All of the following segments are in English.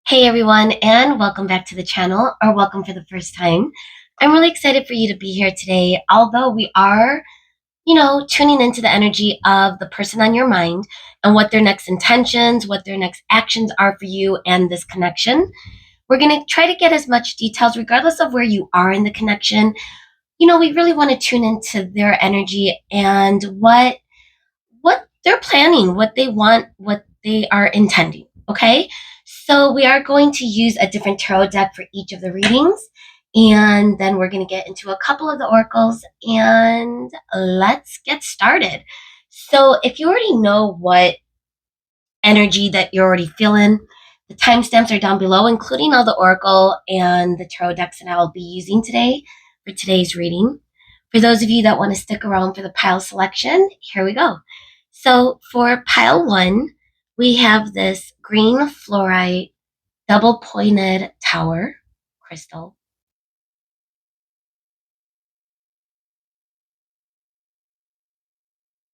Hey everyone, and welcome back to the channel, or welcome for the first time. I'm really excited for you to be here today, although we are, tuning into the energy of the person on your mind and what their next intentions, what their next actions are for you and this connection. We're going to try to get as much details, regardless of where you are in the connection. We really want to tune into their energy and what they're planning, what they want, what they are intending. Okay. So we are going to use a different tarot deck for each of the readings. And then we're going to get into a couple of the oracles and let's get started. So if you already know what energy that you're already feeling, the timestamps are down below, including all the oracle and the tarot decks that I will be using today for today's reading. For those of you that want to stick around for the pile selection, here we go. So for pile 1, we have this green fluorite double pointed tower crystal.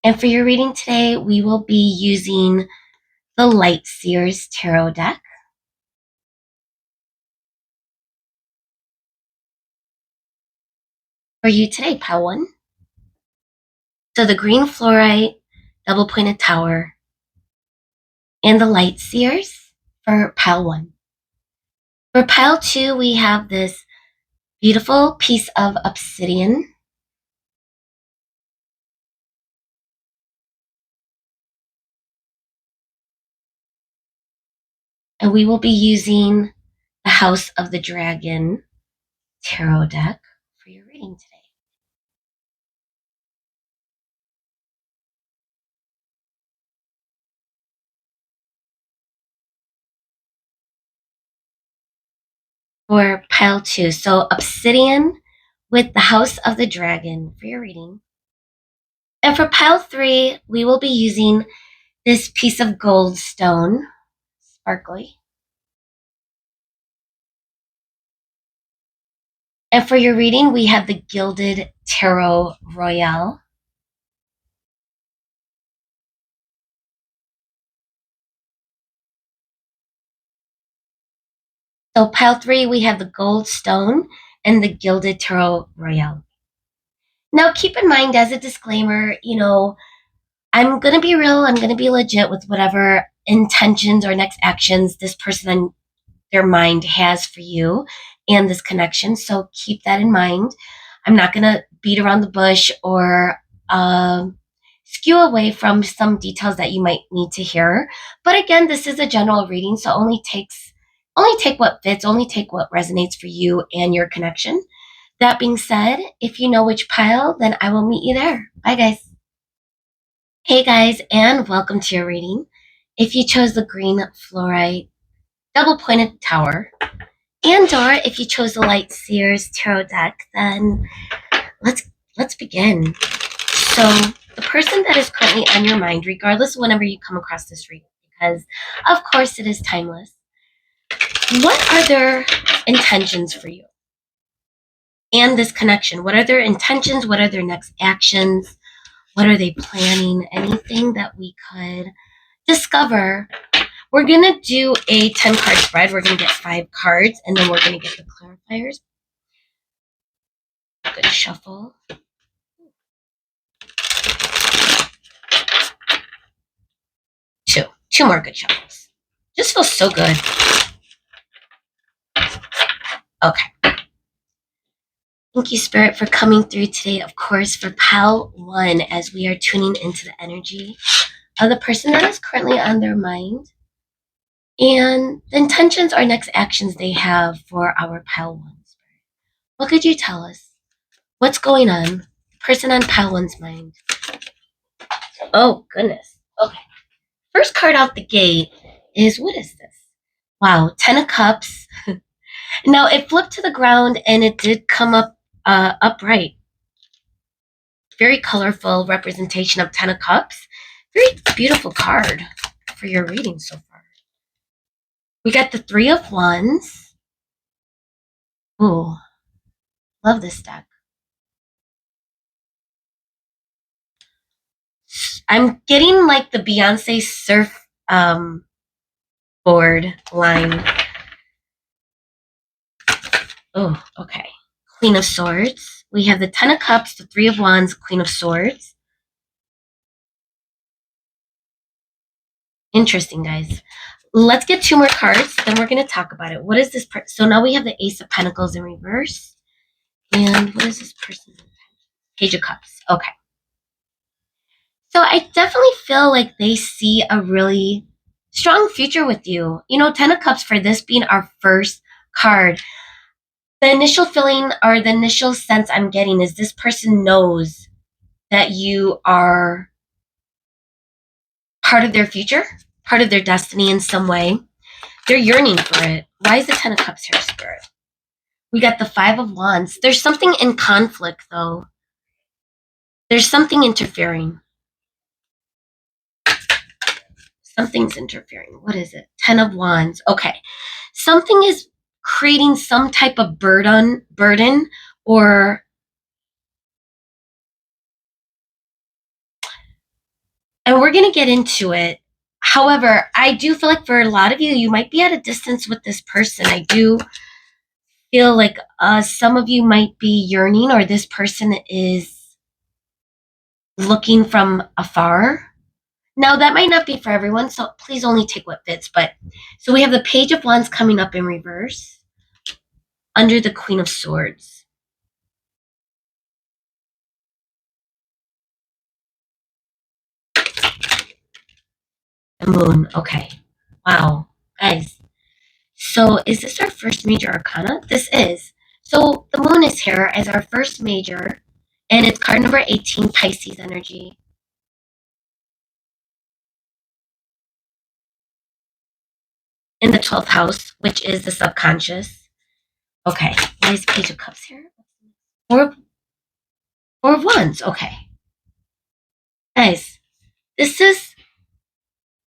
And for your reading today, we will be using the Light Seer's tarot deck. For you today, pile 1. So the green fluorite double pointed tower and the Light Seers for pile 1. For pile 2, we have this beautiful piece of obsidian. And we will be using the House of the Dragon tarot deck for your reading today. For pile 2, so obsidian with the House of the Dragon for your reading. And for pile 3, we will be using this piece of gold stone, sparkly. And for your reading, we have the Gilded Tarot Royale. So pile 3, we have the gold stone and the Gilded Tarot Royale. Now keep in mind, as a disclaimer, I'm going to be real, I'm going to be legit with whatever intentions or next actions this person on their mind has for you and this connection. So keep that in mind. I'm not going to beat around the bush or skew away from some details that you might need to hear. But again, this is a general reading, so only take what fits, only take what resonates for you and your connection. That being said, if you know which pile, then I will meet you there. Bye, guys. Hey, guys, and welcome to your reading. If you chose the green fluorite double pointed tower, and or if you chose the Light Seer's tarot deck, then let's begin. So the person that is currently on your mind, regardless of whenever you come across this reading, because of course it is timeless, what are their intentions for you and this connection? What are their intentions? What are their next actions? What are they planning? Anything that we could discover. We're going to do a 10-card spread. We're going to get 5 cards, and then we're going to get the clarifiers. Good shuffle. Two more good shuffles. Just feels so good. Okay. Thank you, Spirit, for coming through today, of course, for pile 1, as we are tuning into the energy of the person that is currently on their mind and the intentions or next actions they have for our pile 1, Spirit. What could you tell us? What's going on? The person on pile 1's mind. Oh, goodness. Okay. First card out the gate is, what is this? Wow, 10 of Cups. Now, it flipped to the ground and it did come up upright. Very colorful representation of 10 of Cups. Very beautiful card for your reading so far. We got the 3 of Wands. Ooh, love this deck. I'm getting like the Beyonce surf board line Oh, okay. Queen of Swords. We have the Ten of Cups, the Three of Wands, Queen of Swords. Interesting, guys. Let's get two more cards, then we're going to talk about it. What is this? So now we have the Ace of Pentacles in reverse. And what is this person? Page of Cups. Okay. So I definitely feel like they see a really strong future with you. You know, Ten of Cups, for this being our first card, the initial feeling or the initial sense I'm getting is this person knows that you are part of their future, part of their destiny in some way. They're yearning for it. Why is the Ten of Cups here, Spirit? We got the Five of Wands. There's something in conflict, though. There's something interfering. Something's interfering. What is it? Ten of Wands. Okay. Something is creating some type of burden, or and we're going to get into it. However, I do feel like for a lot of you, you might be at a distance with this person. I do feel like some of you might be yearning, or this person is looking from afar. Now, that might not be for everyone, so please only take what fits. But so we have the Page of Wands coming up in reverse under the Queen of Swords. The Moon. Okay. Wow. Guys. So is this our first major arcana? This is. So the Moon is here as our first major, and it's card number 18, Pisces energy. In the 12th house, which is the subconscious. Okay. Why is Page of Cups here? Four of Wands. Okay. Guys, this is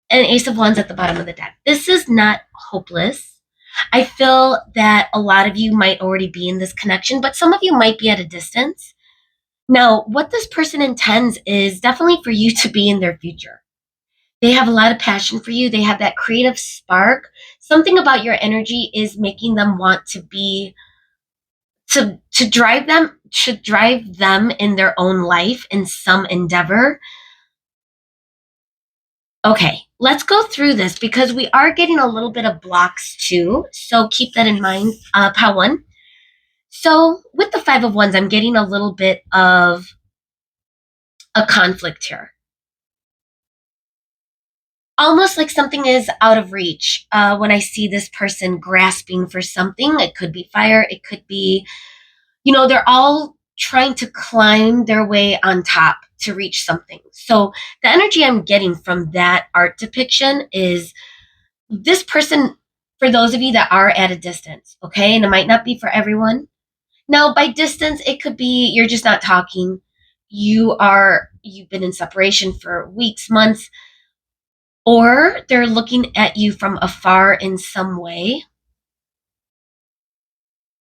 an Ace of Wands at the bottom of the deck. This is not hopeless. I feel that a lot of you might already be in this connection, but some of you might be at a distance. Now, what this person intends is definitely for you to be in their future. They have a lot of passion for you. They have that creative spark. Something about your energy is making them want to be to drive them in their own life in some endeavor. Okay, let's go through this because we are getting a little bit of blocks too. So keep that in mind, Pal One. So with the Five of Wands, I'm getting a little bit of a conflict here. Almost like something is out of reach when I see this person grasping for something. It could be fire. It could be, they're all trying to climb their way on top to reach something. So the energy I'm getting from that art depiction is this person, for those of you that are at a distance, okay, and it might not be for everyone. Now, by distance, it could be you're just not talking. You've been in separation for weeks, months, or they're looking at you from afar in some way.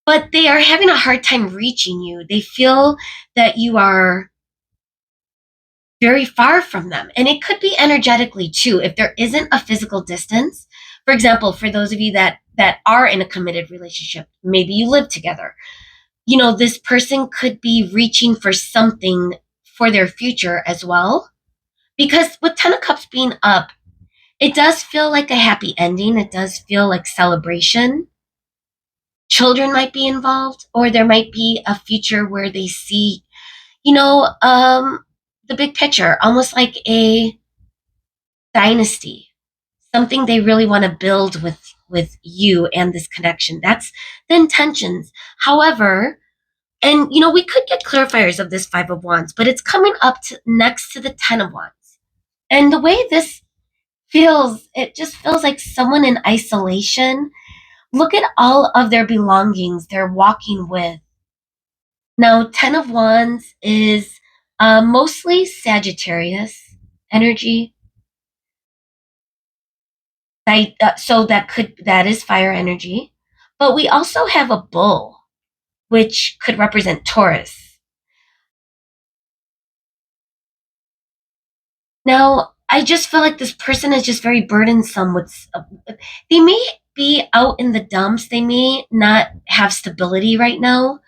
But they are having a hard time reaching you. They feel that you are very far from them. And it could be energetically too. If there isn't a physical distance, for example, for those of you that are in a committed relationship, maybe you live together, this person could be reaching for something for their future as well. Because with Ten of Cups being up, it does feel like a happy ending. It does feel like celebration. Children might be involved, or there might be a future where they see, the big picture, almost like a dynasty, something they really want to build with you and this connection. That's the intentions. However, and we could get clarifiers of this Five of Wands, but it's coming up next to the Ten of Wands. And the way this feels, it just feels like someone in isolation. Look at all of their belongings they're walking with. Now, Ten of Wands is mostly Sagittarius energy. So that is fire energy. But we also have a bull, which could represent Taurus. Now, I just feel like this person is just very burdensome with. They may be out in the dumps. They may not have stability right now.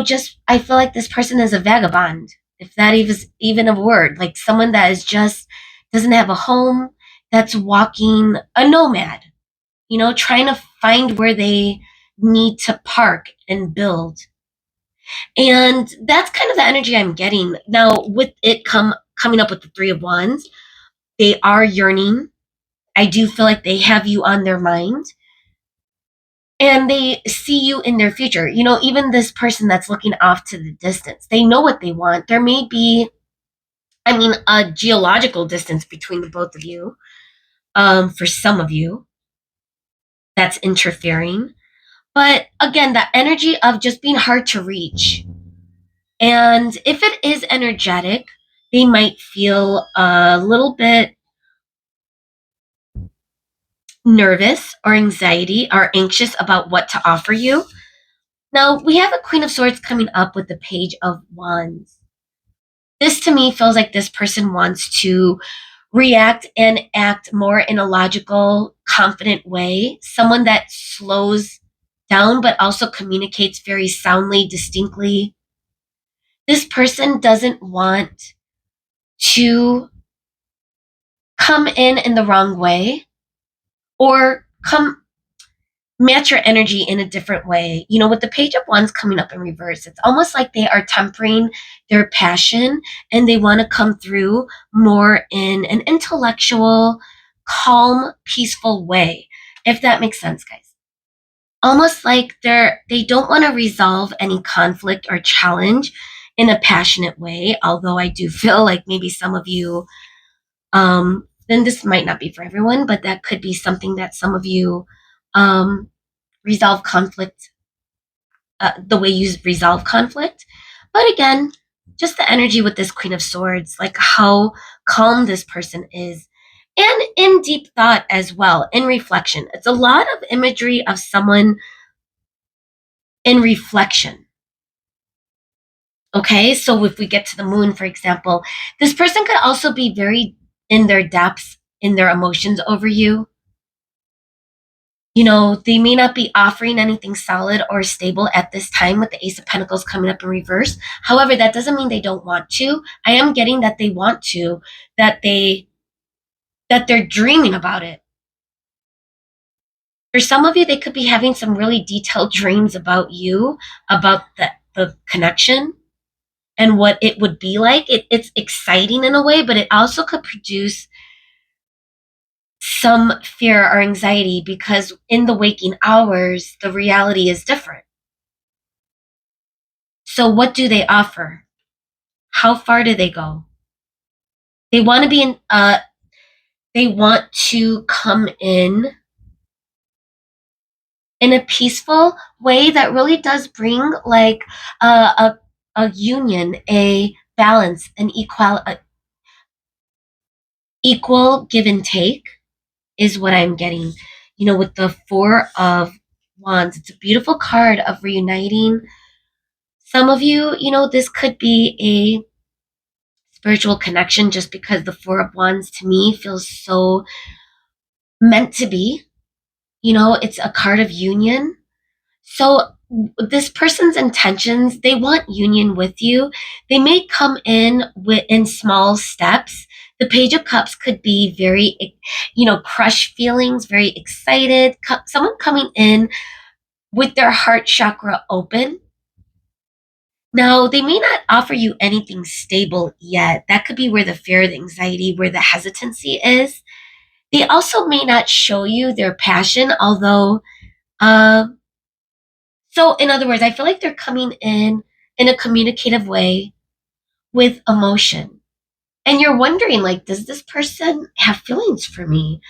Just I feel like this person is a vagabond, if that is even a word, like someone that is just doesn't have a home, that's walking a nomad, trying to find where they need to park and build. And that's kind of the energy I'm getting. Now, with it coming up with the Three of Wands, they are yearning. I do feel like they have you on their mind and they see you in their future. Even this person that's looking off to the distance, they know what they want. There may be, a geological distance between the both of you. For some of you, that's interfering. But again, that energy of just being hard to reach. And if it is energetic, they might feel a little bit nervous or anxiety or anxious about what to offer you. Now, we have a Queen of Swords coming up with the Page of Wands. This to me feels like this person wants to react and act more in a logical, confident way. Someone that slows down but also communicates very soundly, distinctly. This person doesn't want to come in the wrong way or come match your energy in a different way. With the Page of Wands coming up in reverse, it's almost like they are tempering their passion and they want to come through more in an intellectual, calm, peaceful way, if that makes sense, guys. Almost like they don't want to resolve any conflict or challenge in a passionate way, although I do feel like maybe some of you, then this might not be for everyone, but that could be something that some of you resolve conflict, the way you resolve conflict. But again, just the energy with this Queen of Swords, like how calm this person is, and in deep thought as well, in reflection. It's a lot of imagery of someone in reflection. Okay, so if we get to the moon, for example, this person could also be very in their depths, in their emotions over you. They may not be offering anything solid or stable at this time with the Ace of Pentacles coming up in reverse. However, that doesn't mean they don't want to. I am getting that they want to, that they're dreaming about it. For some of you, they could be having some really detailed dreams about you, about the connection and what it would be like. It's exciting in a way, but it also could produce some fear or anxiety because in the waking hours, the reality is different. So what do they offer? How far do they go? They want to be in, they want to come in a peaceful way that really does bring like a union, a balance, an equal give and take is what I'm getting. With the Four of Wands, it's a beautiful card of reuniting. Some of you, this could be a spiritual connection just because the Four of Wands to me feels so meant to be. It's a card of union. So this person's intentions, they want union with you. They may come in small steps. The Page of Cups could be very, crushed feelings, very excited. Someone coming in with their heart chakra open. Now, they may not offer you anything stable yet. That could be where the fear, the anxiety, where the hesitancy is. They also may not show you their passion, although, so in other words, I feel like they're coming in a communicative way with emotion. And you're wondering, like, does this person have feelings for me?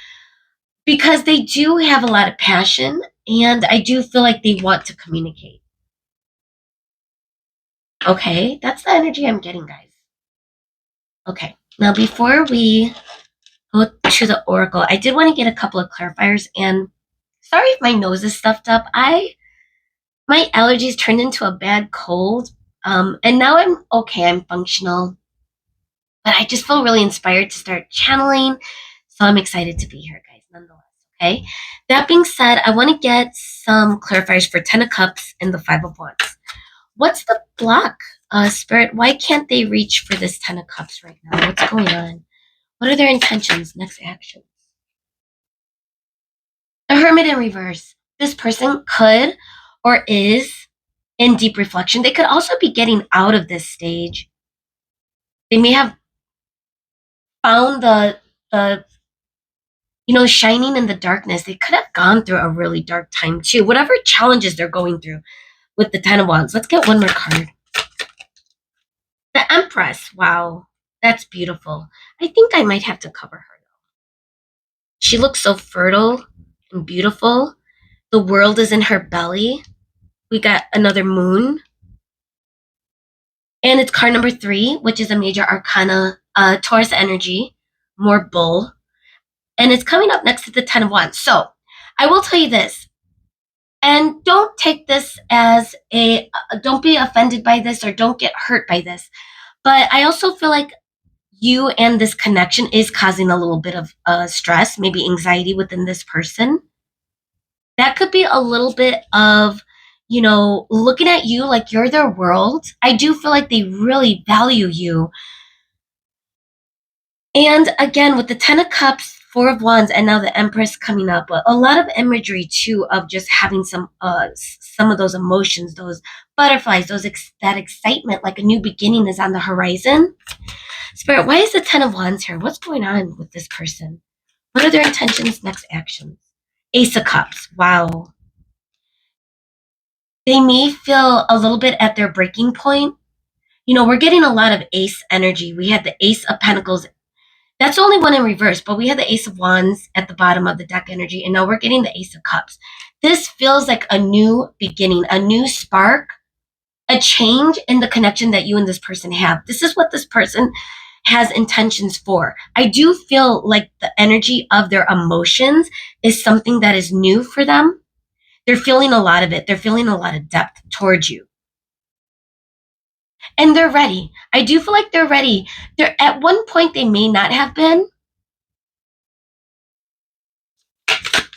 Because they do have a lot of passion, and I do feel like they want to communicate. Okay, that's the energy I'm getting, guys. Okay, now before we go to the Oracle, I did want to get a couple of clarifiers, and sorry if my nose is stuffed up. My allergies turned into a bad cold, and now I'm okay. I'm functional, but I just feel really inspired to start channeling, so I'm excited to be here, guys. Nonetheless. Okay. That being said, I want to get some clarifiers for Ten of Cups and the Five of Wands. What's the block, Spirit? Why can't they reach for this Ten of Cups right now? What's going on? What are their intentions? Next actions. The Hermit in reverse. This person could or is in deep reflection. They could also be getting out of this stage. They may have found the shining in the darkness. They could have gone through a really dark time too. Whatever challenges they're going through with the Ten of Wands. Let's get one more card. The Empress. Wow, that's beautiful. I think I might have to cover her. She looks so fertile and beautiful. The world is in her belly. We got another moon. And it's card number 3, which is a major arcana, Taurus energy, more bull. And it's coming up next to the Ten of Wands. So I will tell you this, and don't take this as don't be offended by this or don't get hurt by this. But I also feel like you and this connection is causing a little bit of stress, maybe anxiety within this person. That could be a little bit of, looking at you like you're their world. I do feel like they really value you. And again, with the Ten of Cups, Four of Wands, and now the Empress coming up, a lot of imagery too of just having some of those emotions, those butterflies, that excitement, like a new beginning is on the horizon. Spirit, why is the Ten of Wands here? What's going on with this person? What are their intentions, next actions? Ace of Cups. Wow. They may feel a little bit at their breaking point. We're getting a lot of ace energy. We had the Ace of Pentacles. That's the only one in reverse, but we had the Ace of Wands at the bottom of the deck energy, and now we're getting the Ace of Cups. This feels like a new beginning, a new spark, a change in the connection that you and this person have. This is what this person has intentions for. I do feel like the energy of their emotions is something that is new for them. They're feeling a lot of it. They're feeling a lot of depth towards you. And they're ready. I do feel like they're ready. They're at one point they may not have been.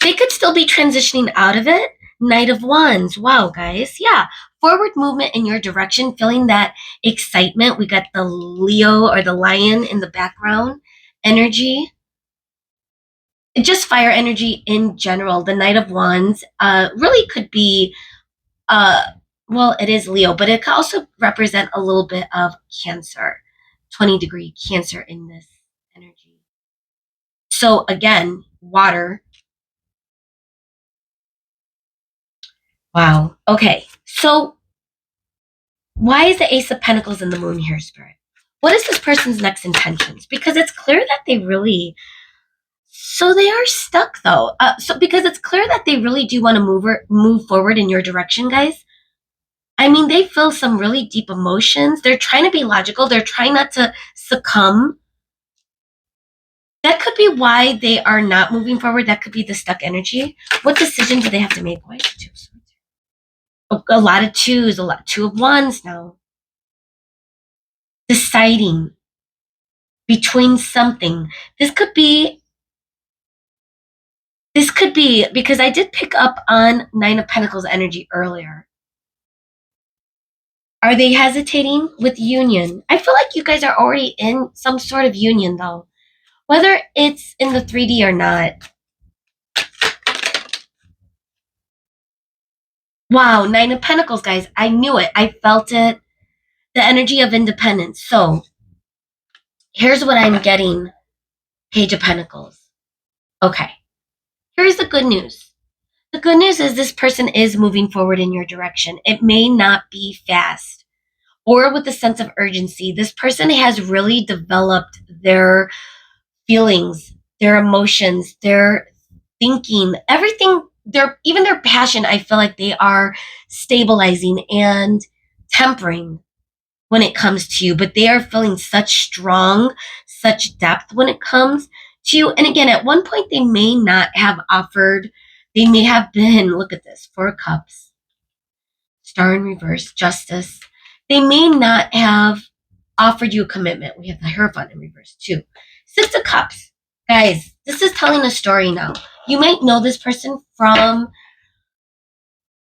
They could still be transitioning out of it. Knight of Wands. Wow, guys. Yeah. Forward movement in your direction, feeling that excitement. We got the Leo or the lion in the background energy. Just fire energy in general. The Knight of Wands really could be, well, it is Leo, but it could also represent a little bit of Cancer, 20-degree Cancer in this energy. So again, water. Wow. Okay. So why is the Ace of Pentacles in the moon here, Spirit? What is this person's next intentions? Because it's clear that they really, so they are stuck though. Because it's clear that they really do want to move forward in your direction, guys. I mean, they feel some really deep emotions. They're trying to be logical. They're trying not to succumb. That could be why they are not moving forward. That could be the stuck energy. What decision do they have to make? Why is it 2 of Swords? A lot of twos, a lot 2 of Wands now. Deciding between something. This could be because I did pick up on 9 of Pentacles energy earlier. Are they hesitating with union? I feel like you guys are already in some sort of union though. Whether it's in the 3D or not. Wow, 9 of Pentacles, guys. I knew it. I felt it. The energy of independence. So, here's what I'm getting. Page of Pentacles. Okay. Here's the good news. The good news is this person is moving forward in your direction. It may not be fast or with a sense of urgency. This person has really developed their feelings, their emotions, their thinking, everything, even their passion. I feel like they are stabilizing and tempering when it comes to you, but they are feeling such depth when it comes to you. And again, at one point they may not have offered, they may have been, look at this, 4 of Cups, Star in reverse, Justice. They may not have offered you a commitment. We have the Hierophant in reverse too. 6 of Cups. Guys, this is telling a story now. You might know this person from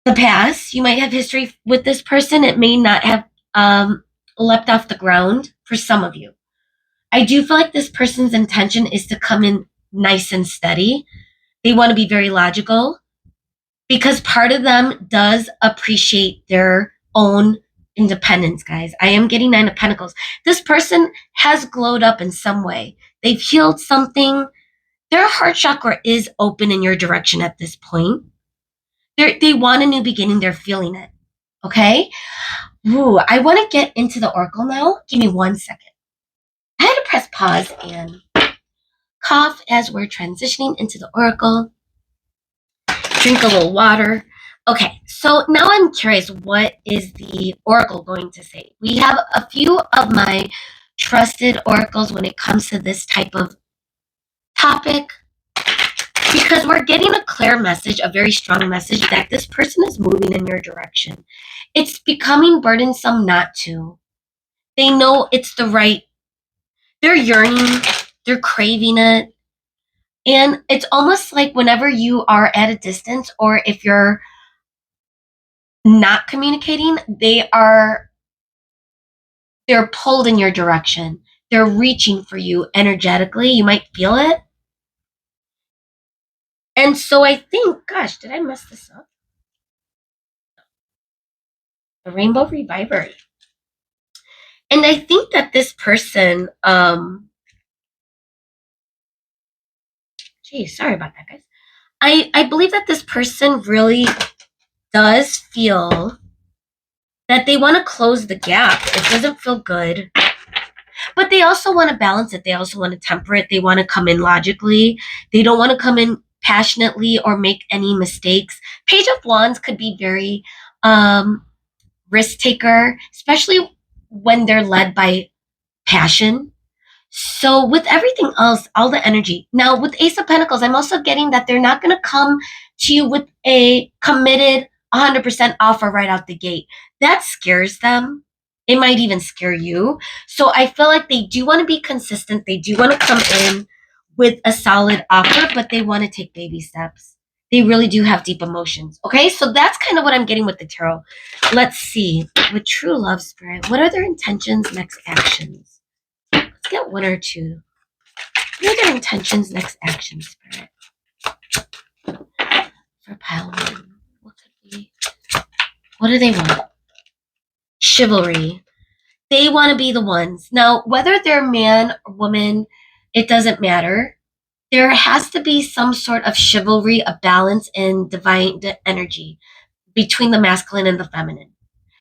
the past. You might have history with this person. It may not have leapt off the ground for some of you. I do feel like this person's intention is to come in nice and steady. They want to be very logical because part of them does appreciate their own independence, guys. I am getting Nine of Pentacles. This person has glowed up in some way. They've healed something. Their heart chakra is open in your direction at this point. They want a new beginning. They're feeling it. Okay? Ooh, I want to get into the oracle now. Give me 1 second. I had to press pause and cough as we're transitioning into the oracle. Drink a little water. Okay, so now I'm curious, what is the oracle going to say? We have a few of my trusted oracles when it comes to this type of topic, because we're getting a clear message, a very strong message that this person is moving in your direction. It's becoming burdensome not to. They know it's the right, they're yearning, they're craving it. And it's almost like whenever you are at a distance, or if you're not communicating, they're pulled in your direction. They're reaching for you energetically. You might feel it. And so I think, gosh, did I mess this up? The Rainbow Reviver. And I think that this person, sorry about that, guys. I believe that this person really does feel that they want to close the gap. It doesn't feel good. But they also want to balance it. They also want to temper it. They want to come in logically. They don't want to come in passionately or make any mistakes. Page of Wands could be very risk taker, especially when they're led by passion. So with everything else, all the energy. Now with Ace of Pentacles, I'm also getting that they're not going to come to you with a committed 100% offer right out the gate. That scares them. It might even scare you. So I feel like they do want to be consistent. They do want to come in with a solid offer, but they want to take baby steps. They really do have deep emotions. Okay, so that's kind of what I'm getting with the tarot. Let's see. With True Love Spirit, what are their intentions, next actions? Let's get one or two. What are their intentions, next action, Spirit? For pile one, what could be? What do they want? Chivalry. They want to be the ones. Now, whether they're man or woman, it doesn't matter. There has to be some sort of chivalry, a balance in divine energy between the masculine and the feminine.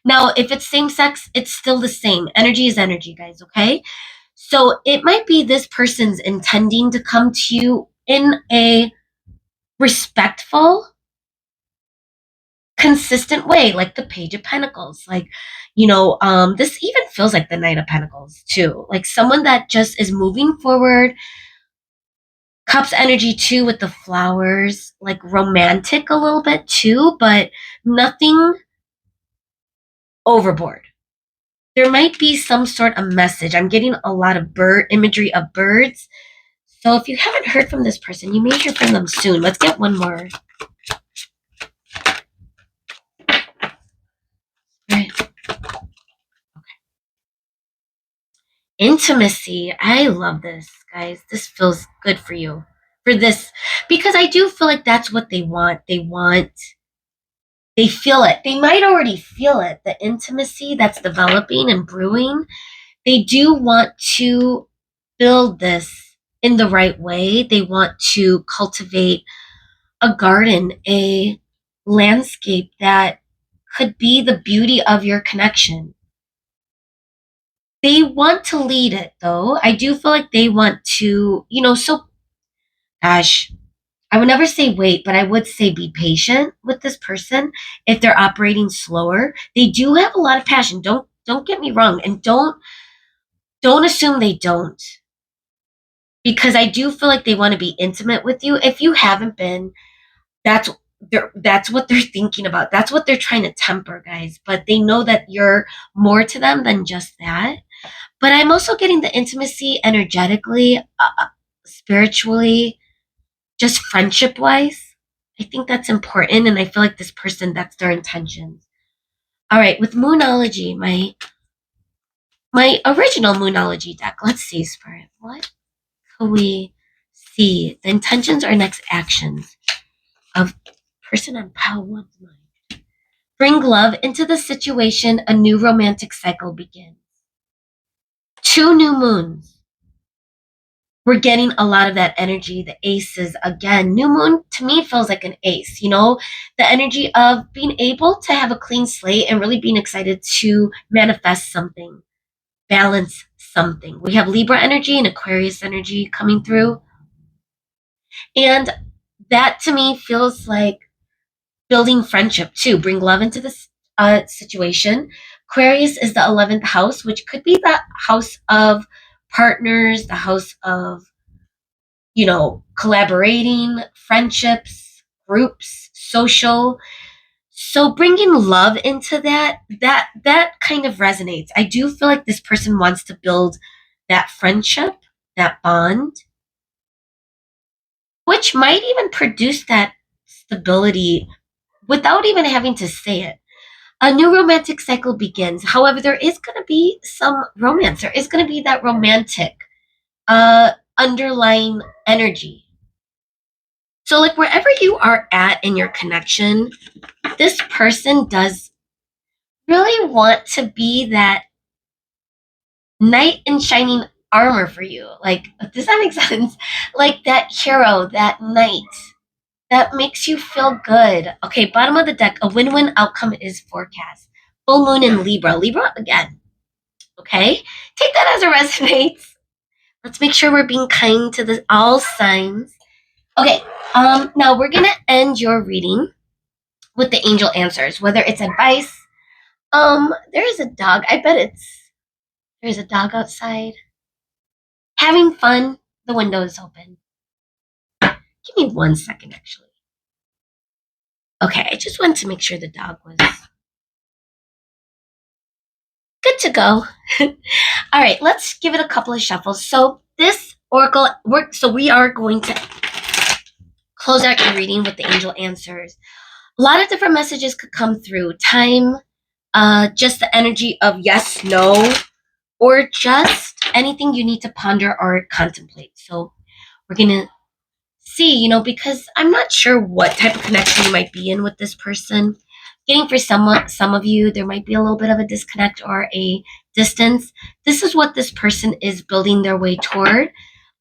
Now, if it's same sex, it's still the same. Energy is energy, guys, okay? So it might be this person's intending to come to you in a respectful, consistent way, like the Page of Pentacles. Like, this even feels like the Knight of Pentacles too. Like someone that just is moving forward. Cups energy too with the flowers, like romantic a little bit too, but nothing overboard. There might be some sort of message. I'm getting a lot of bird imagery of birds. So if you haven't heard from this person, you may hear from them soon. Let's get one more. Right. Okay. Intimacy. I love this, guys. This feels good for you. For this, because I do feel like that's what they want. They feel it. They might already feel it. The intimacy that's developing and brewing. They do want to build this in the right way. They want to cultivate a garden, a landscape that could be the beauty of your connection. They want to lead it though. I do feel like they want to, gosh, I would never say wait, but I would say be patient with this person if they're operating slower. They do have a lot of passion. Don't get me wrong, and don't assume they don't. Because I do feel like they want to be intimate with you. If you haven't been, that's what they're thinking about. That's what they're trying to temper, guys. But they know that you're more to them than just that. But I'm also getting the intimacy energetically, spiritually. just friendship wise, I think that's important. And I feel like this person, that's their intentions. All right, with Moonology, my original Moonology deck. Let's see, Spirit. What can we see? The intentions or next actions of person on pile one's mind. Bring love into the situation. A new romantic cycle begins. 2 new moons. We're getting a lot of that energy. The aces again. New moon to me feels like an ace. The energy of being able to have a clean slate and really being excited to manifest something, balance something. We have Libra energy and Aquarius energy coming through. And that to me feels like building friendship too. Bring love into this situation. Aquarius is the 11th house, which could be the house of partners, the house of, collaborating, friendships, groups, social. So bringing love into that kind of resonates. I do feel like this person wants to build that friendship, that bond, which might even produce that stability without even having to say it. A new romantic cycle begins. However, there is going to be some romance. There is going to be that romantic underlying energy. So, like, wherever you are at in your connection, this person does really want to be that knight in shining armor for you. Like, does that make sense? Like that hero, that knight that makes you feel good. Okay, bottom of the deck, a win-win outcome is forecast. Full moon in Libra. Libra again. Okay? Take that as it resonates. Let's make sure we're being kind to all signs. Okay, now we're gonna end your reading with the angel answers, whether it's advice. There is a dog. I bet there's a dog outside. Having fun. The window is open. Give me 1 second, actually. Okay, I just wanted to make sure the dog was good to go. All right, let's give it a couple of shuffles. So this oracle works. So we are going to close out your reading with the angel answers. A lot of different messages could come through. Time, just the energy of yes, no, or just anything you need to ponder or contemplate. So we're gonna see, because I'm not sure what type of connection you might be in with this person. Getting for some of you, there might be a little bit of a disconnect or a distance. This is what this person is building their way toward.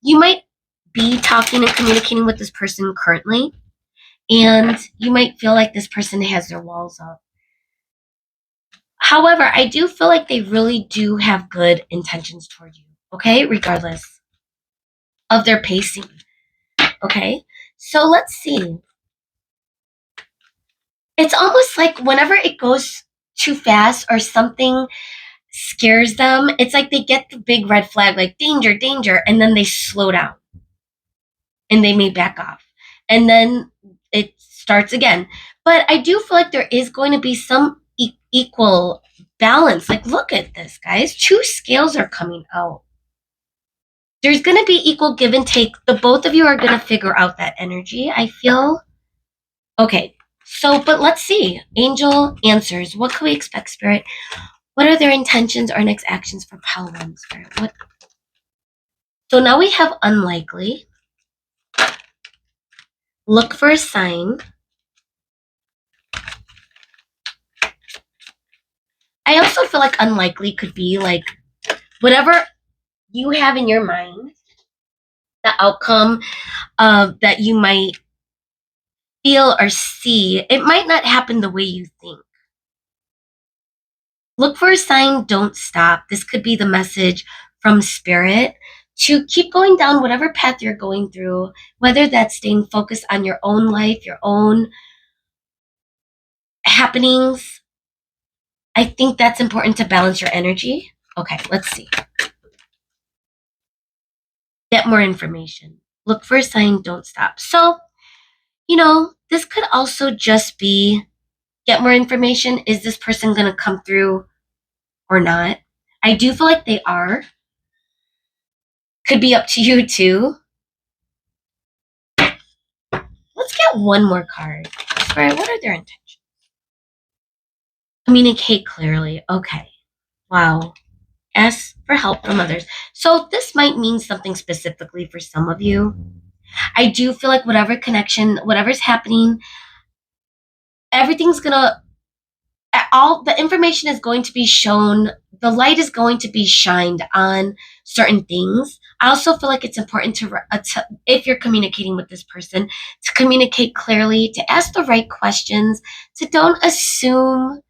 You might be talking and communicating with this person currently, and you might feel like this person has their walls up. However, I do feel like they really do have good intentions toward you, okay? Regardless of their pacing, okay? So let's see. It's almost like whenever it goes too fast or something scares them, it's like they get the big red flag, like danger, danger, and then they slow down and they may back off. And then it starts again. But I do feel like there is going to be some equal balance. Like, look at this, guys. 2 scales are coming out. There's going to be equal give and take. The both of you are going to figure out that energy, I feel. Okay, so, but let's see. Angel answers. What can we expect, Spirit? What are their intentions or next actions for pile 1, Spirit? What? So now we have unlikely. Look for a sign. I also feel like unlikely could be like whatever you have in your mind, the outcome of that you might feel or see, it might not happen the way you think. Look for a sign, don't stop. This could be the message from Spirit to keep going down whatever path you're going through, whether that's staying focused on your own life, your own happenings. I think that's important to balance your energy. Okay, let's see. Get more information. Look for a sign, don't stop. So, this could also just be get more information. Is this person going to come through or not? I do feel like they are. Could be up to you too. let's get one more card. Spirit, what are their intentions? Communicate clearly. Okay. Wow. Ask for help from others. So this might mean something specifically for some of you. I do feel like whatever connection, whatever's happening, everything's gonna, all the information is going to be shown, the light is going to be shined on certain things. I also feel like it's important to if you're communicating with this person, to communicate clearly, to ask the right questions, to don't assume.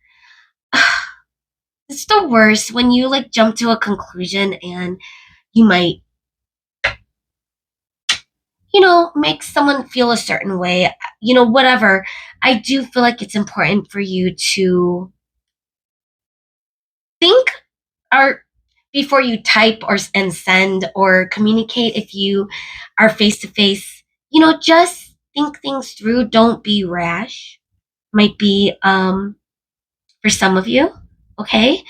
It's the worst when you like jump to a conclusion and you might, make someone feel a certain way, whatever. I do feel like it's important for you to think, or before you type or and send or communicate. If you are face to face, just think things through. Don't be rash. Might be for some of you. Okay.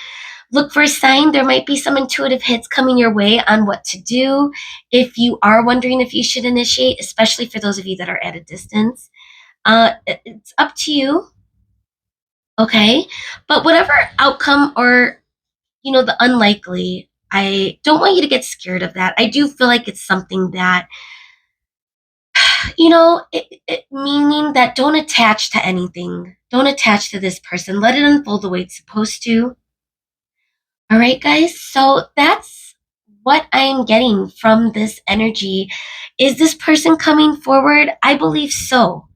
Look for a sign. There might be some intuitive hits coming your way on what to do. If you are wondering if you should initiate, especially for those of you that are at a distance, it's up to you. Okay. But whatever outcome, or, the unlikely, I don't want you to get scared of that. I do feel like it's something that, meaning that don't attach to anything. Don't attach to this person. Let it unfold the way it's supposed to. All right, guys. So that's what I'm getting from this energy. Is this person coming forward? I believe so.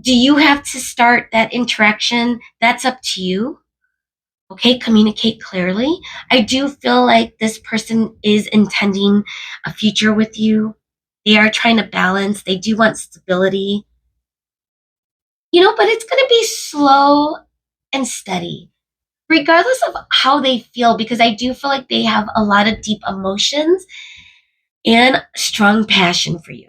Do you have to start that interaction? That's up to you. Okay, communicate clearly. I do feel like this person is intending a future with you. They are trying to balance. They do want stability. But it's going to be slow and steady, regardless of how they feel, because I do feel like they have a lot of deep emotions and strong passion for you.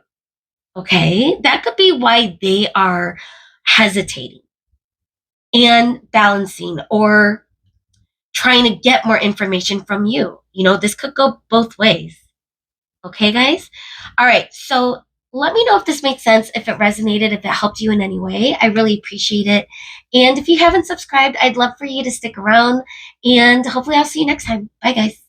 Okay, that could be why they are hesitating and balancing, or trying to get more information from you. This could go both ways. Okay, guys? All right, so let me know if this makes sense, if it resonated, if it helped you in any way. I really appreciate it. And if you haven't subscribed, I'd love for you to stick around, and hopefully I'll see you next time. Bye, guys.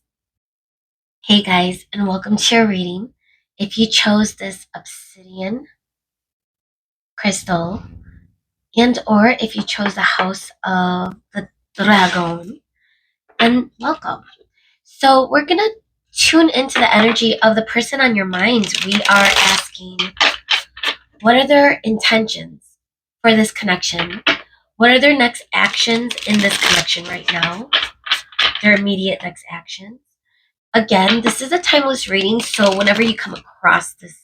Hey, guys, and welcome to your reading. If you chose this obsidian crystal, and or if you chose the house of the dragon, then welcome. So we're going to tune into the energy of the person on your mind. We are asking, what are their intentions for this connection? What are their next actions in this connection right now? Their immediate next actions. Again, this is a timeless reading, so whenever you come across this,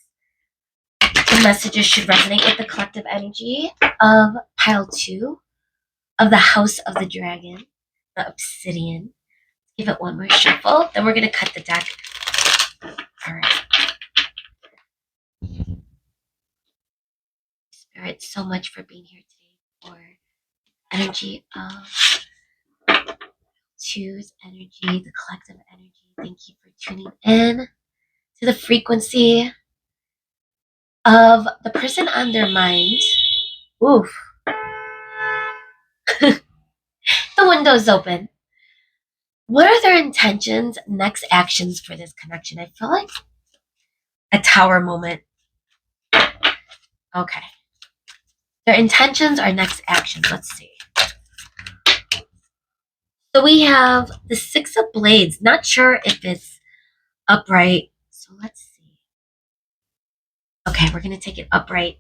the messages should resonate with the collective energy of pile 2 of the House of the Dragon, the Obsidian. Give it one more shuffle, then we're going to cut the deck. All right. Spirit, so much for being here today for energy of 2's energy, the collective energy. Thank you for tuning in to the frequency of the person on their mind. Oof. The window's open. What are their intentions, next actions for this connection? I feel like a tower moment. Okay. Their intentions are next actions. Let's see. So we have the 6 of Blades. Not sure if it's upright. So let's see. Okay, we're going to take it upright.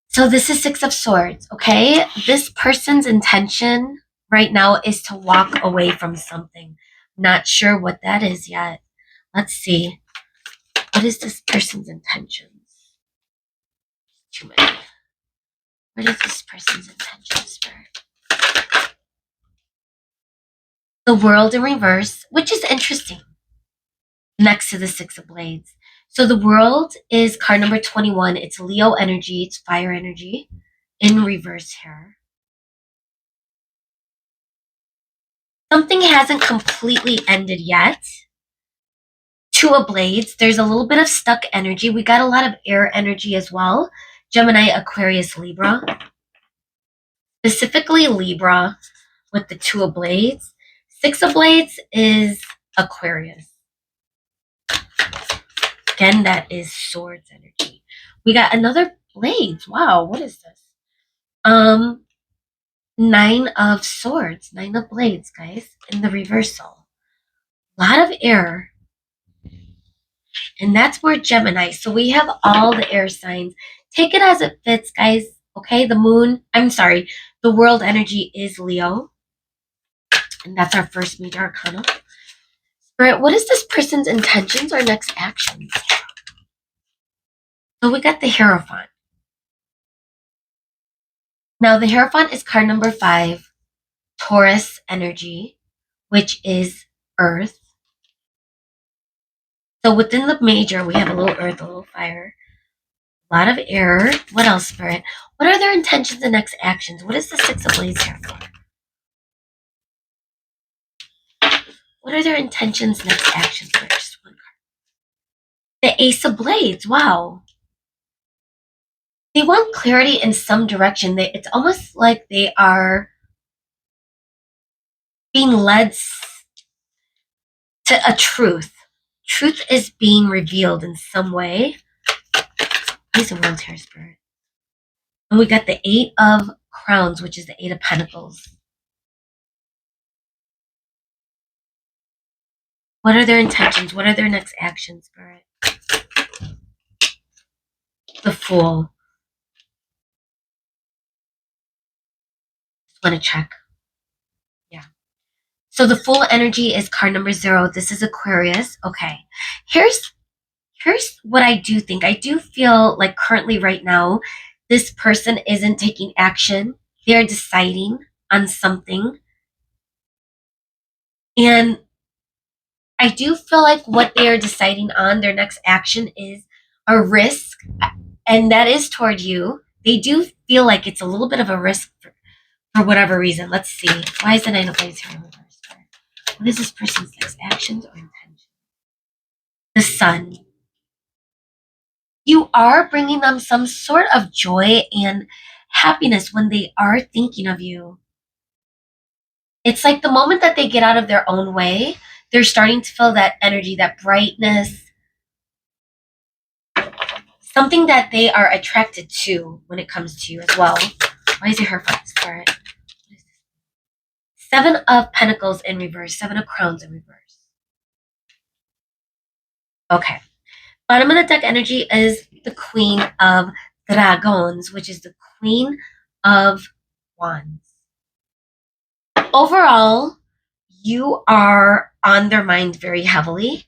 So this is 6 of Swords, okay? This person's intention right now is to walk away from something. Not sure what that is yet. Let's see. What is this person's intentions? Too many. What is this person's intention, Spirit? The World in reverse, which is interesting, next to the 6 of Blades. So the World is card number 21. It's Leo energy. It's fire energy in reverse here. Something hasn't completely ended yet. Two of Blades. There's a little bit of stuck energy. We got a lot of air energy as well. Gemini, Aquarius, Libra. Specifically Libra with the Two of Blades. Six of Blades is Aquarius. Again, that is Swords energy. We got another Blades. Wow, what is this? Nine of Swords, Nine of Blades, guys, in the reversal. A lot of air. And that's where Gemini. So we have all the air signs. Take it as it fits, guys. Okay, the world energy is Leo. And that's our first major arcana. Spirit, what is this person's intentions or next actions? So we got the Hierophant. Now the Hierophant is card number 5, Taurus energy, which is Earth. So within the major, we have a little earth, a little fire, a lot of air. What else, Spirit? What are their intentions and next actions? What is the Six of Blades here for? What are their intentions, next actions? Just one card. The Ace of Blades. Wow. They want clarity in some direction. It's almost like they are being led to a truth. Truth is being revealed in some way. Ace of Wands here, Spirit. And we got the Eight of Crowns, which is the Eight of Pentacles. What are their intentions? What are their next actions, Spirit? The Fool. Just want to check. Yeah. So the Fool energy is card number 0. This is Aquarius. Okay. Here's what I do think. I do feel like currently right now, this person isn't taking action. They're deciding on something. And I do feel like what they are deciding on, their next action, is a risk. And that is toward you. They do feel like it's a little bit of a risk for whatever reason. Let's see. Why is the Nine of Blades here in reverse? What is this person's next actions or intentions? The Sun. You are bringing them some sort of joy and happiness when they are thinking of you. It's like the moment that they get out of their own way, they're starting to feel that energy, that brightness, something that they are attracted to when it comes to you as well. Why is your hair flat, Spirit? Seven of Pentacles in reverse, Seven of Crowns in reverse. Okay. Bottom of the deck energy is the Queen of Dragons, which is the Queen of Wands. Overall, you are on their mind very heavily.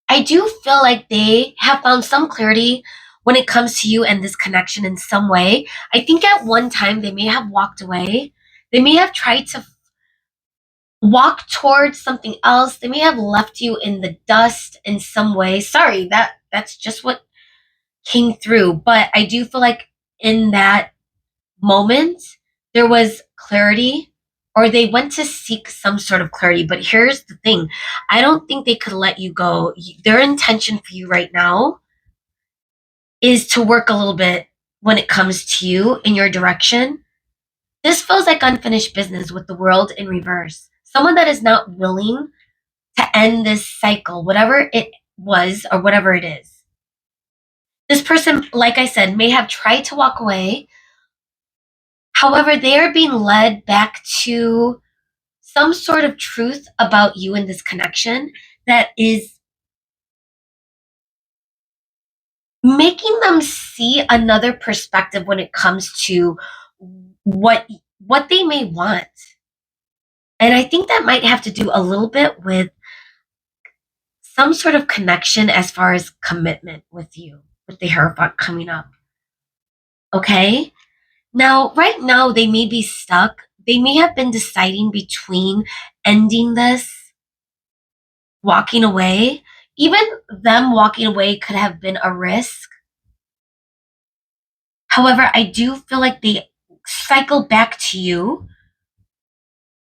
I do feel like they have found some clarity when it comes to you and this connection in some way. I think at one time they may have walked away. They may have tried to walk towards something else. They may have left you in the dust in some way. Sorry, that's just what came through. But I do feel like in that moment, there was clarity, or they went to seek some sort of clarity. But here's the thing. I don't think they could let you go. Their intention for you right now is to work a little bit when it comes to you in your direction. This feels like unfinished business with the World in reverse. Someone that is not willing to end this cycle, whatever it was or whatever it is. This person, like I said, may have tried to walk away. However, they are being led back to some sort of truth about you in this connection that is making them see another perspective when it comes to what they may want. And I think that might have to do a little bit with some sort of connection as far as commitment with you, with the Hierophant coming up. Okay? Now, right now, they may be stuck. They may have been deciding between ending this, walking away. Even them walking away could have been a risk. However, I do feel like they cycle back to you.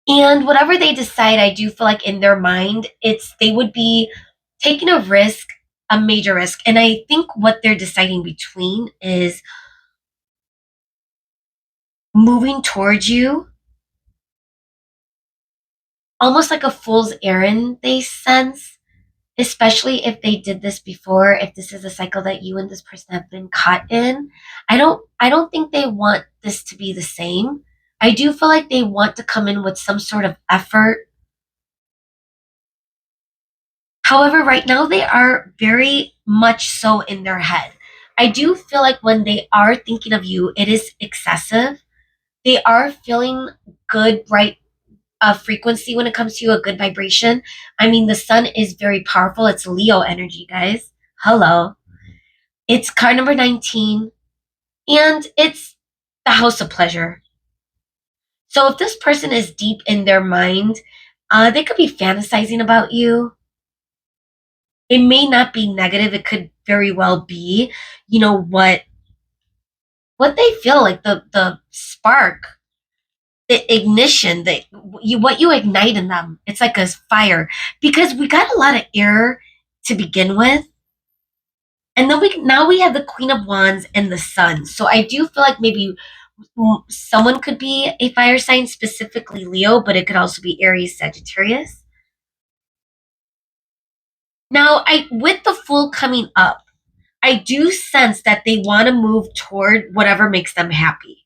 And whatever they decide, I do feel like in their mind, they would be taking a risk, a major risk. And I think what they're deciding between is moving towards you, almost like a fool's errand, they sense, especially if they did this before, if this is a cycle that you and this person have been caught in. I don't think they want this to be the same. I do feel like they want to come in with some sort of effort. However, right now they are very much so in their head. I do feel like when they are thinking of you, it is excessive. They are feeling good, bright frequency when it comes to you, a good vibration. I mean, the sun is very powerful. It's Leo energy, guys. Hello. It's card number 19, and it's the house of pleasure. So if this person is deep in their mind, they could be fantasizing about you. It may not be negative. It could very well be, what they feel like, the spark, the ignition, what you ignite in them. It's like a fire, because we got a lot of air to begin with, and then we have the Queen of Wands and the Sun. So I do feel like maybe someone could be a fire sign, specifically Leo, but it could also be Aries, Sagittarius. Now, I with the Fool coming up, I do sense that they want to move toward whatever makes them happy.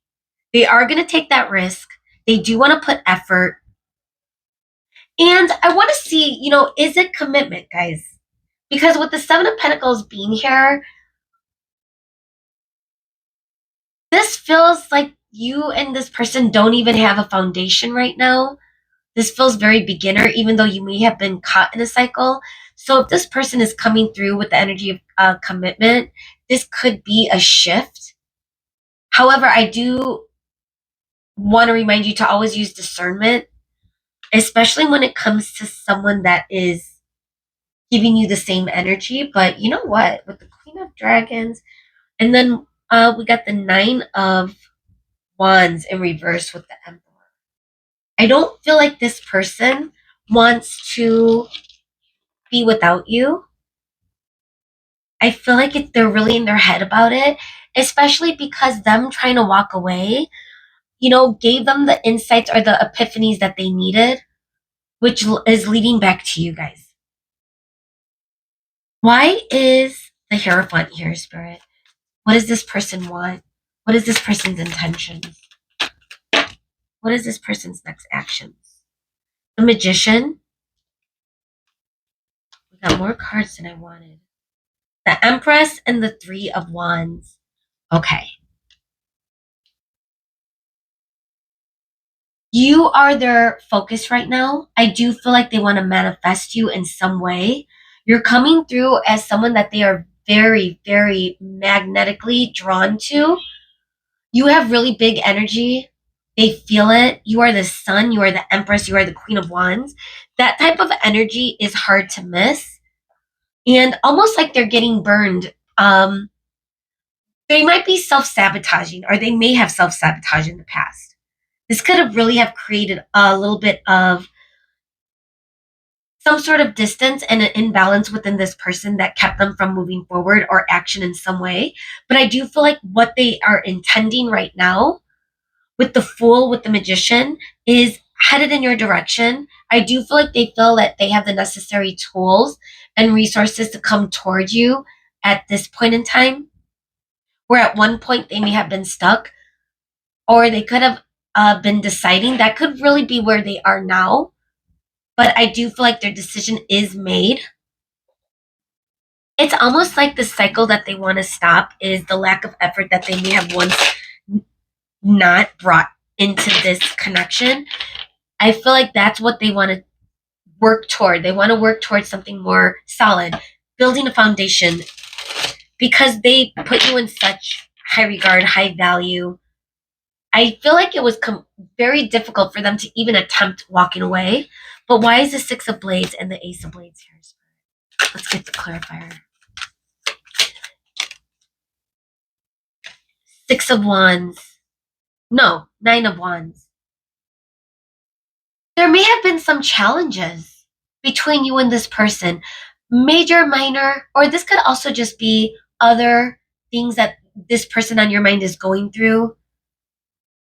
They are going to take that risk. They do want to put effort. And I want to see, is it commitment, guys? Because with the Seven of Pentacles being here, this feels like you and this person don't even have a foundation right now. This feels very beginner, even though you may have been caught in a cycle. So if this person is coming through with the energy of commitment, this could be a shift. However, I do want to remind you to always use discernment, especially when it comes to someone that is giving you the same energy. But you know what? With the Queen of Dragons, and then we got the Nine of Wands in reverse with the Emperor. I don't feel like this person wants to be without you. I feel like they're really in their head about it, especially because them trying to walk away, gave them the insights or the epiphanies that they needed, which is leading back to you guys. Why is the Hierophant here, Spirit? What does this person want? What is this person's intentions? What is this person's next actions? The Magician. We got more cards than I wanted. The Empress and the Three of Wands. Okay. You are their focus right now. I do feel like they want to manifest you in some way. You're coming through as someone that they are very, very magnetically drawn to. You have really big energy. They feel it. You are the Sun. You are the Empress. You are the Queen of Wands. That type of energy is hard to miss. And almost like they're getting burned. They might be self-sabotaging, or they may have self-sabotaged in the past. This could have really have created a little bit of some sort of distance and an imbalance within this person that kept them from moving forward or action in some way. But I do feel like what they are intending right now with the Fool, with the Magician, is headed in your direction. I do feel like they feel that they have the necessary tools and resources to come towards you at this point in time, where at one point they may have been stuck, or they could have been deciding. That could really be where they are now. But I do feel like their decision is made. It's almost like the cycle that they want to stop is the lack of effort that they may have once not brought into this connection. I feel like that's what they want to work toward. They want to work towards something more solid, building a foundation, because they put you in such high regard, high value. I feel like it was very difficult for them to even attempt walking away. But why is the Six of Blades and the Ace of Blades here? Let's get the clarifier. Six of Wands. No, Nine of Wands. There may have been some challenges between you and this person. major, minor, or this could also just be other things that this person on your mind is going through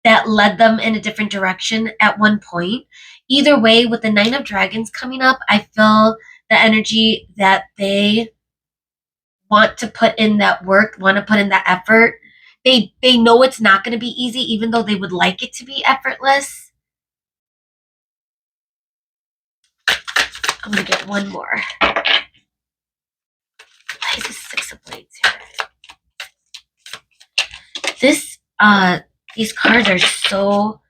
that led them in a different direction at one point. Either way, with the Nine of Dragons coming up, I feel the energy that they want to put in that work, want to put in that effort. They know it's not going to be easy, even though they would like it to be effortless. I'm going to get one more. Why is this Six of Blades here? These cards are so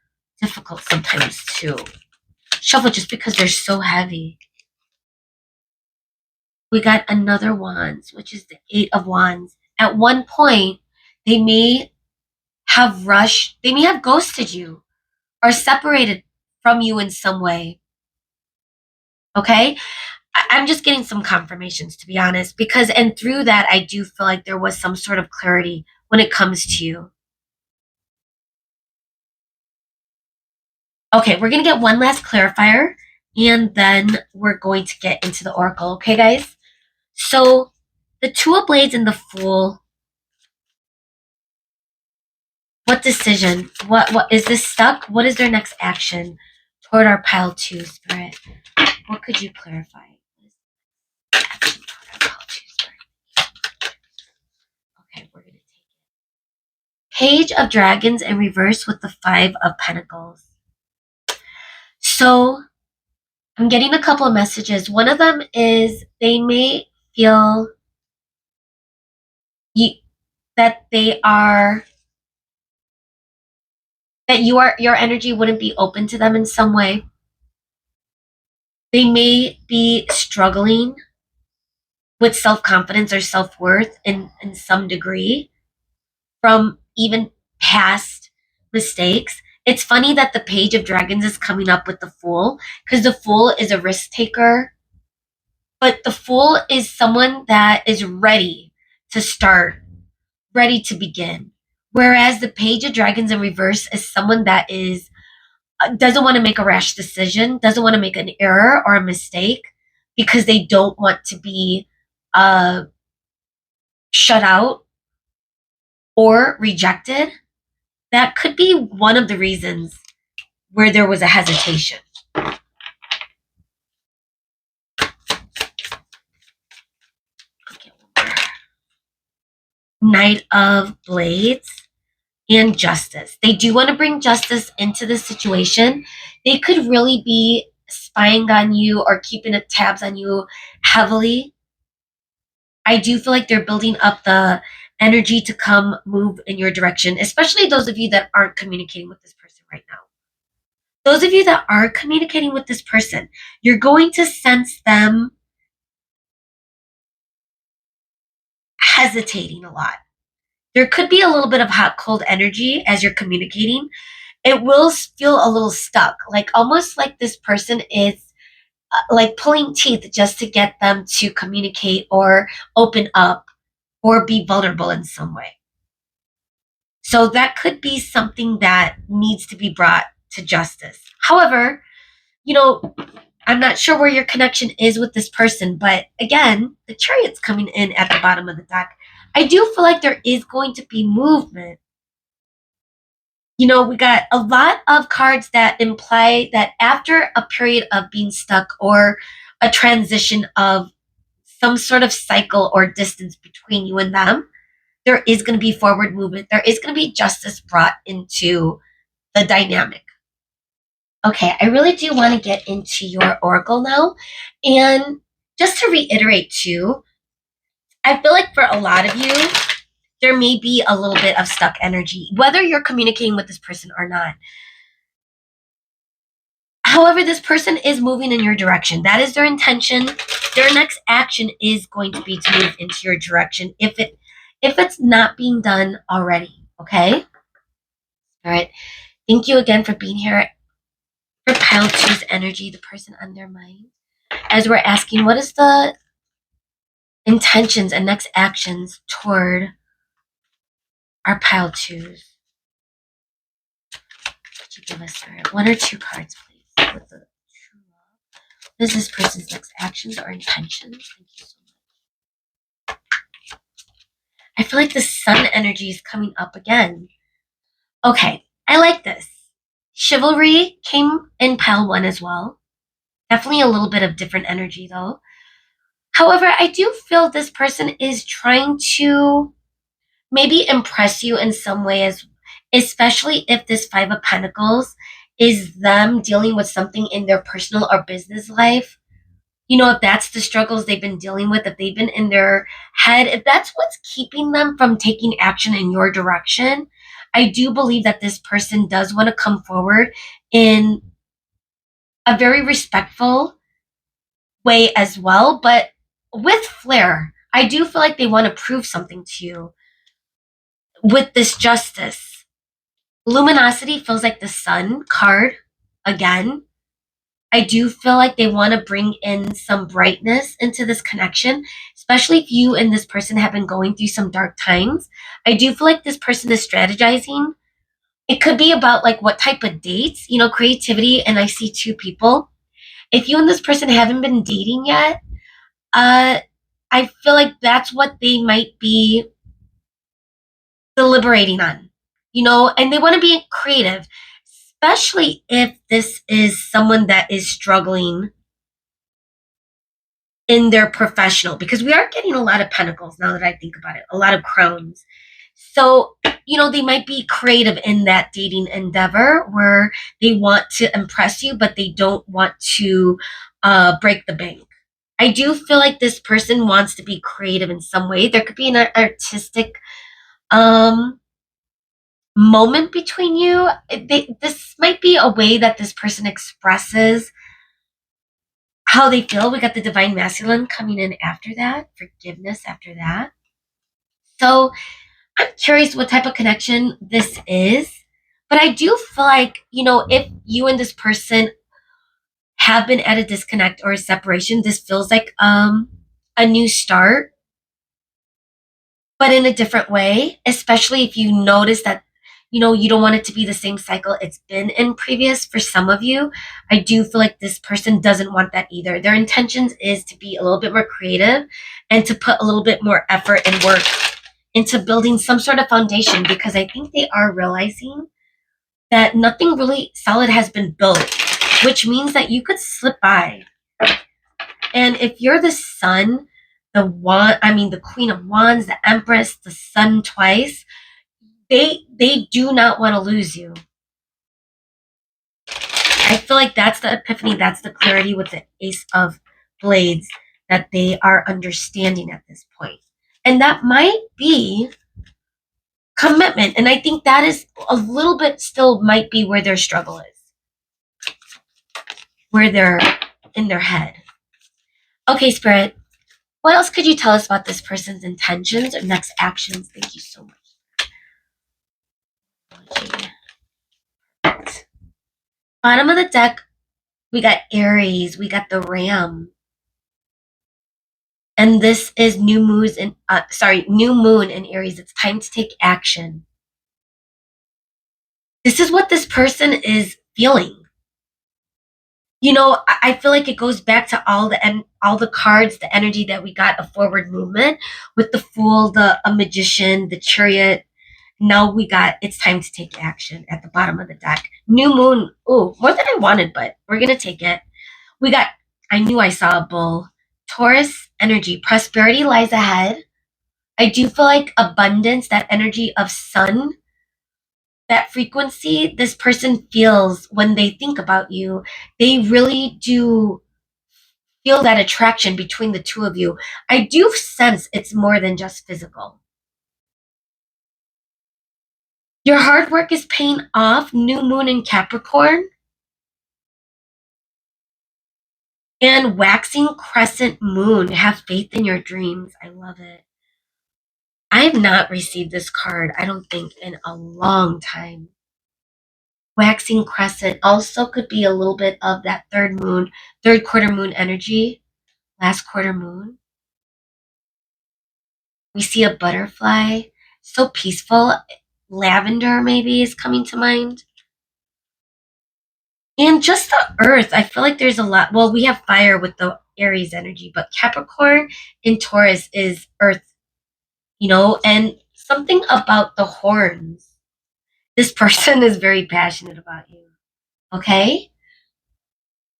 difficult sometimes to shuffle just because they're so heavy. We got another Wands, which is the Eight of Wands. At one point, they may have rushed, they may have ghosted you or separated from you in some way. Okay? I'm just getting some confirmations, to be honest, because, and through that, I do feel like there was some sort of clarity when it comes to you. Okay, we're going to get one last clarifier, and then we're going to get into the Oracle. Okay, guys? So, the Two of Blades and the Fool. What decision? What is this stuck? What is their next action toward our pile 2, Spirit? What could you clarify? Action toward our pile 2, Spirit. Okay, we're going to take it. Page of Dragons in reverse with the Five of Pentacles. So, I'm getting a couple of messages. One of them is they may feel that they are, that your energy wouldn't be open to them in some way. They may be struggling with self-confidence or self-worth in some degree from even past mistakes. It's funny that the Page of Dragons is coming up with the Fool, because the Fool is a risk taker, but the Fool is someone that is ready to start, ready to begin. Whereas the Page of Dragons in reverse is someone that is doesn't want to make a rash decision, doesn't want to make an error or a mistake because they don't want to be shut out or rejected. That could be one of the reasons where there was a hesitation. Knight of Blades and Justice. They do want to bring justice into the situation. They could really be spying on you or keeping tabs on you heavily. I do feel like they're building up the energy to come move in your direction, especially those of you that aren't communicating with this person right now. Those of you that are communicating with this person, you're going to sense them hesitating a lot. There could be a little bit of hot cold energy as you're communicating. It will feel a little stuck, like almost like this person is like pulling teeth just to get them to communicate or open up or be vulnerable in some way. So that could be something that needs to be brought to justice. However, I'm not sure where your connection is with this person, but again, the Chariot's coming in at the bottom of the deck. I do feel like there is going to be movement. We got a lot of cards that imply that after a period of being stuck or a transition of some sort of cycle or distance between you and them, there is going to be forward movement. There is going to be justice brought into the dynamic. Okay, I really do want to get into your Oracle now. And just to reiterate too, I feel like for a lot of you, there may be a little bit of stuck energy, whether you're communicating with this person or not. However, this person is moving in your direction. That is their intention. Their next action is going to be to move into your direction if it's not being done already. Okay? All right. Thank you again for being here. For pile 2's energy, the person on their mind. As we're asking, what is the intentions and next actions toward our pile 2's? Could you give us one or two cards, please? With the true love. What is this person's next actions or intentions? Thank you so much. I feel like the sun energy is coming up again. Okay, I like this. Chivalry came in pile 1 as well. Definitely a little bit of different energy though. However, I do feel this person is trying to maybe impress you in some way, as especially if this 5 of Pentacles is them dealing with something in their personal or business life. You know, if that's the struggles they've been dealing with, if they've been in their head, if that's what's keeping them from taking action in your direction, I do believe that this person does want to come forward in a very respectful way as well, but with flair. I do feel like they want to prove something to you with this justice. Luminosity feels like the sun card again. I do feel like they want to bring in some brightness into this connection, especially if you and this person have been going through some dark times. I do feel like this person is strategizing. It could be about like what type of dates, you know, creativity. And I see 2 people. If you and this person haven't been dating yet, I feel like that's what they might be deliberating on, you know, and they want to be creative, especially if this is someone that is struggling in their professional, because we are getting a lot of pentacles now that I think about it, a lot of crowns. So, you know, they might be creative in that dating endeavor where they want to impress you, but they don't want to break the bank. I do feel like this person wants to be creative in some way. There could be an artistic um, moment between you. This might be a way that this person expresses how they feel. We got the divine masculine coming in after that, forgiveness after that. So I'm curious what type of connection this is. But I do feel like, you know, if you and this person have been at a disconnect or a separation, this feels like a new start, but in a different way, especially if you notice that, you know, you don't want it to be the same cycle it's been in previous for some of you. I do feel like this person doesn't want that either. Their intentions is to be a little bit more creative and to put a little bit more effort and work into building some sort of foundation, because I think they are realizing that nothing really solid has been built, which means that you could slip by. And if you're the sun, the Queen of Wands, the Empress, the Sun twice, they do not want to lose you. I feel like that's the epiphany, that's the clarity with the Ace of Blades that they are understanding at this point. And that might be commitment. And I think that is a little bit still might be where their struggle is, where they're in their head. Okay, Spirit, what else could you tell us about this person's intentions or next actions? Thank you so much. Bottom of the deck, we got Aries, we got the Ram. And this is new moon in Aries. It's time to take action. This is what this person is feeling. You know, I feel like it goes back to all the cards, the energy that we got, a forward movement with the Fool, a Magician, the Chariot. Now we got it's time to take action at the bottom of the deck. New moon. Oh, more than I wanted, but we're gonna take it. We got. I knew I saw a bull. Taurus energy. Prosperity lies ahead. I do feel like abundance, that energy of sun, that frequency this person feels when they think about you. They really do feel that attraction between the two of you. I do sense it's more than just physical. Your hard work is paying off. New moon in Capricorn. And waxing crescent moon. Have faith in your dreams. I love it. I have not received this card, I don't think, in a long time. Waxing crescent also could be a little bit of that third quarter moon energy, last quarter moon. We see a butterfly, so peaceful. Lavender maybe is coming to mind. And just the earth, I feel like there's a lot. Well, we have fire with the Aries energy, but Capricorn in Taurus is earth, and something about the horns. This person is very passionate about you. Okay?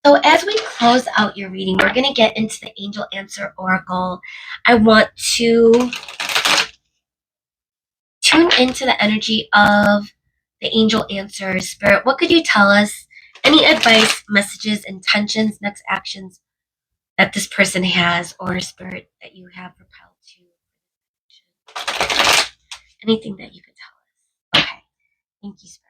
So as we close out your reading, we're going to get into the Angel Answer Oracle. I want to tune into the energy of the Angel Answer Spirit. What could you tell us? Any advice, messages, intentions, next actions that this person has, or spirit that you have propelled to? Anything that you could tell us. Okay. Thank you, Spirit.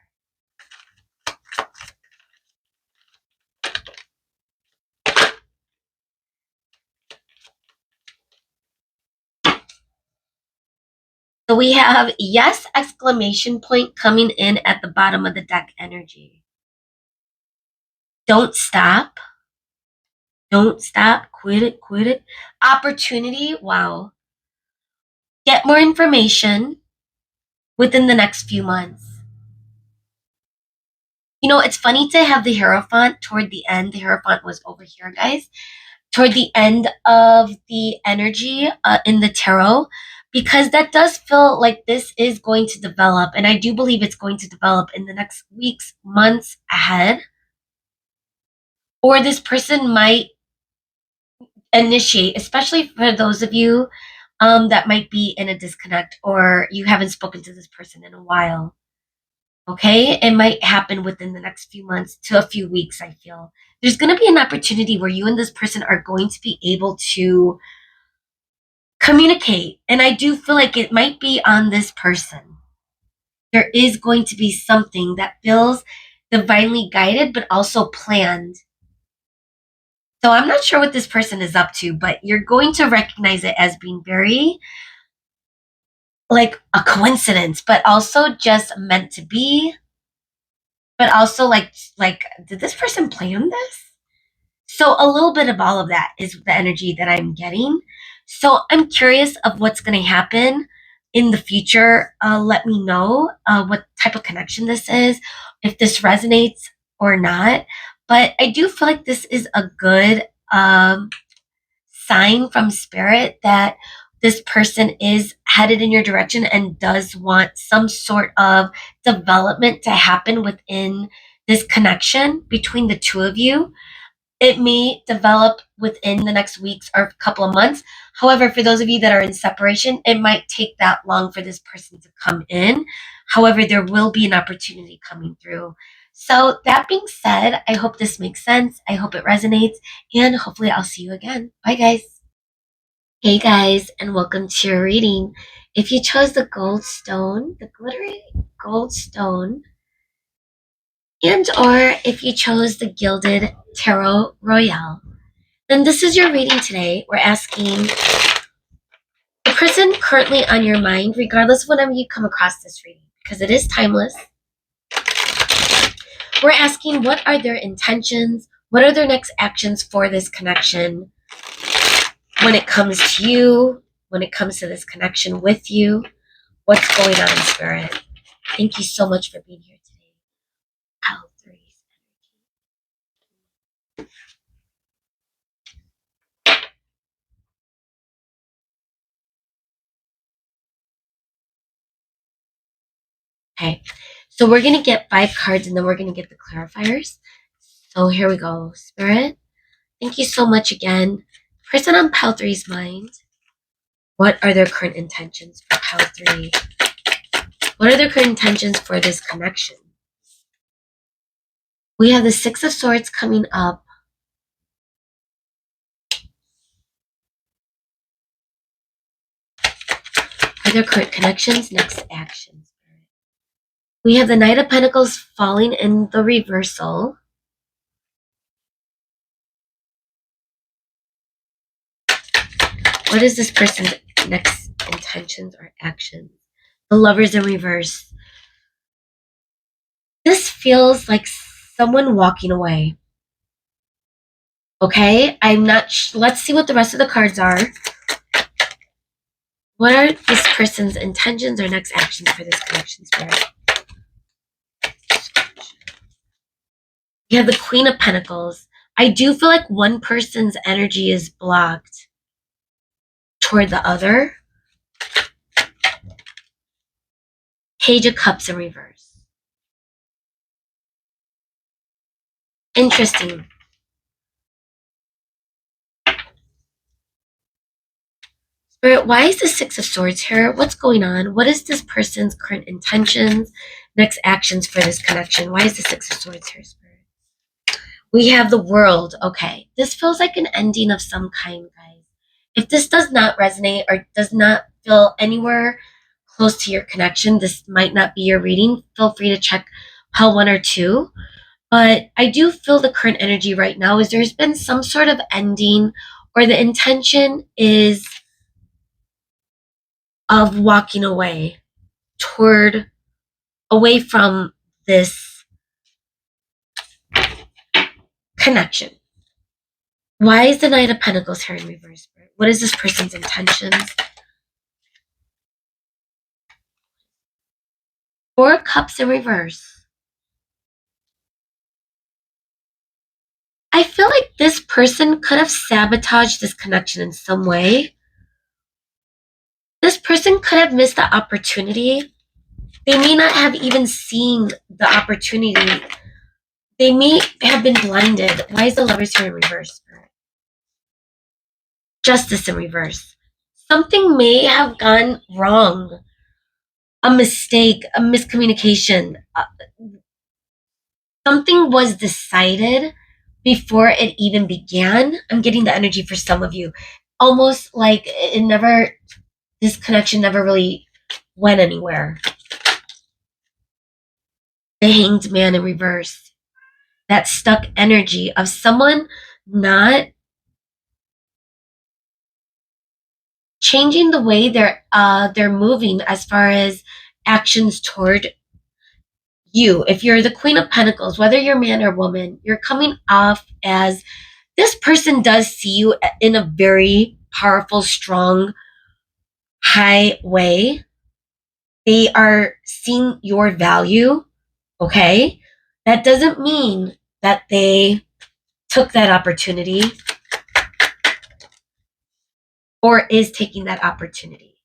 So we have yes exclamation point coming in at the bottom of the deck energy. Don't stop. Don't stop. Quit it. Quit it. Opportunity. Wow. Get more information within the next few months. It's funny to have the Hierophant toward the end. The Hierophant was over here, guys. Toward the end of the energy in the tarot, because that does feel like this is going to develop. And I do believe it's going to develop in the next weeks, months ahead. Or this person might initiate, especially for those of you that might be in a disconnect or you haven't spoken to this person in a while. Okay, it might happen within the next few months to a few weeks. I feel there's going to be an opportunity where you and this person are going to be able to communicate. And I do feel like it might be on this person. There is going to be something that feels divinely guided, but also planned. So I'm not sure what this person is up to, but you're going to recognize it as being very like a coincidence, but also just meant to be. But also like did this person plan this? So a little bit of all of that is the energy that I'm getting. So I'm curious of what's going to happen in the future. Let me know what type of connection this is, if this resonates or not. But I do feel like this is a good sign from spirit that this person is headed in your direction and does want some sort of development to happen within this connection between the two of you. It may develop within the next weeks or a couple of months. However, for those of you that are in separation, it might take that long for this person to come in. However, there will be an opportunity coming through. So, that being said, I hope this makes sense. I hope it resonates, and hopefully, I'll see you again. Bye, guys. Hey, guys, and welcome to your reading. If you chose the gold stone, the glittery gold stone, and or if you chose the gilded tarot royale, then this is your reading today. We're asking the person currently on your mind, regardless of whenever you come across this reading, because it is timeless. We're asking what are their intentions? What are their next actions for this connection when it comes to you, when it comes to this connection with you? What's going on in spirit? Thank you so much for being here today. Pile threes. Okay, so we're going to get 5 cards and then we're going to get the clarifiers. So here we go. Spirit, thank you so much again. Person on pile three's mind. What are their current intentions for pile three? What are their current intentions for this connection? We have the 6 of Swords coming up. Are their current connections? Next actions. We have the Knight of Pentacles falling in the reversal. What is this person's next intentions or actions? The Lovers in reverse. This feels like someone walking away. Okay, I'm not. Let's see what the rest of the cards are. What are this person's intentions or next actions for this connection, Spirit? You have the Queen of Pentacles. I do feel like one person's energy is blocked toward the other. Page of Cups in reverse. Interesting. Spirit, why is the Six of Swords here? What's going on? What is this person's current intentions, next actions for this connection? Why is the Six of Swords here, Spirit? We have the World. Okay. This feels like an ending of some kind, guys. If this does not resonate or does not feel anywhere close to your connection, this might not be your reading. Feel free to check pile 1 or 2. But I do feel the current energy right now is there's been some sort of ending, or the intention is of walking away away from this connection. Why is the Knight of Pentacles here in reverse? What is this person's intentions? Four of Cups in reverse. I feel like this person could have sabotaged this connection in some way. This person could have missed the opportunity. They may not have even seen the opportunity. They may have been blinded. Why is the Lovers here in reverse? Justice in reverse. Something may have gone wrong. A mistake, a miscommunication. Something was decided before it even began. I'm getting the energy for some of you. Almost like this connection never really went anywhere. The Hanged Man in reverse. That stuck energy of someone not changing the way they're moving as far as actions toward you. If you're the Queen of Pentacles, whether you're man or woman, you're coming off as this person does see you in a very powerful, strong, high way. They are seeing your value, okay? That doesn't mean that they took that opportunity or is taking that opportunity.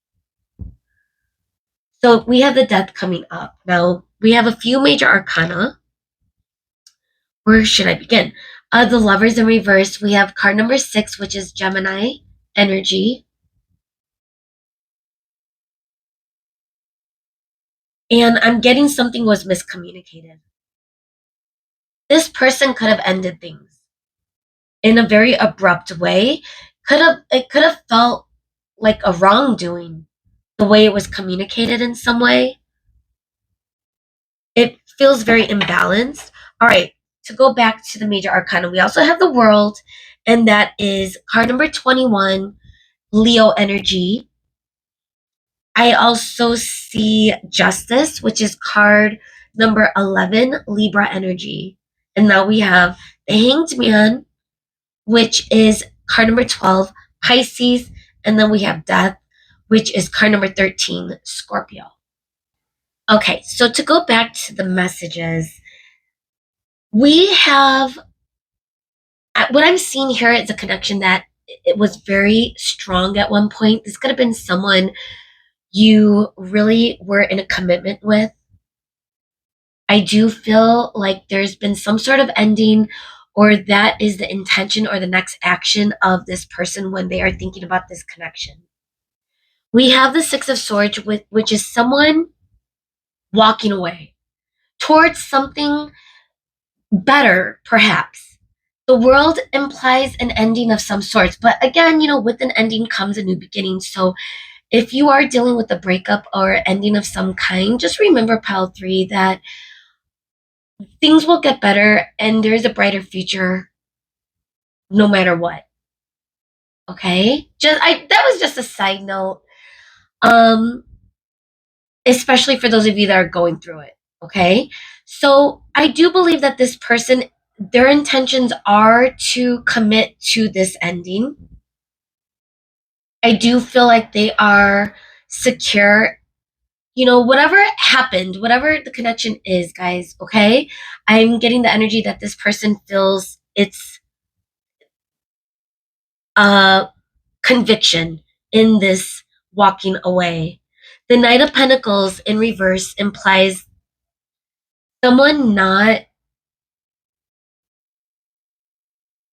So we have the Death coming up. Now, we have a few major arcana. Where should I begin? The Lovers in reverse, we have card number 6, which is Gemini energy. And I'm getting something was miscommunicated. This person could have ended things in a very abrupt way. It could have felt like a wrongdoing, the way it was communicated in some way. It feels very imbalanced. All right, to go back to the major arcana, we also have the World, and that is card number 21, Leo energy. I also see Justice, which is card number 11, Libra energy. And now we have the Hanged Man, which is card number 12, Pisces. And then we have Death, which is card number 13, Scorpio. Okay, so to go back to the messages, we have what I'm seeing here is a connection that it was very strong at one point. This could have been someone you really were in a commitment with. I do feel like there's been some sort of ending, or that is the intention or the next action of this person when they are thinking about this connection. We have the Six of Swords, which is someone walking away towards something better, perhaps. The World implies an ending of some sorts, but again, with an ending comes a new beginning. So if you are dealing with a breakup or ending of some kind, just remember, pile 3, that things will get better and there's a brighter future no matter what. Okay? That was just a side note. Especially for those of you that are going through it. Okay? So I do believe that this person, their intentions are to commit to this ending. I do feel like they are secure whatever happened, whatever the connection is, guys, okay? I'm getting the energy that this person feels it's uh conviction in this walking away. The Knight of Pentacles in reverse implies someone not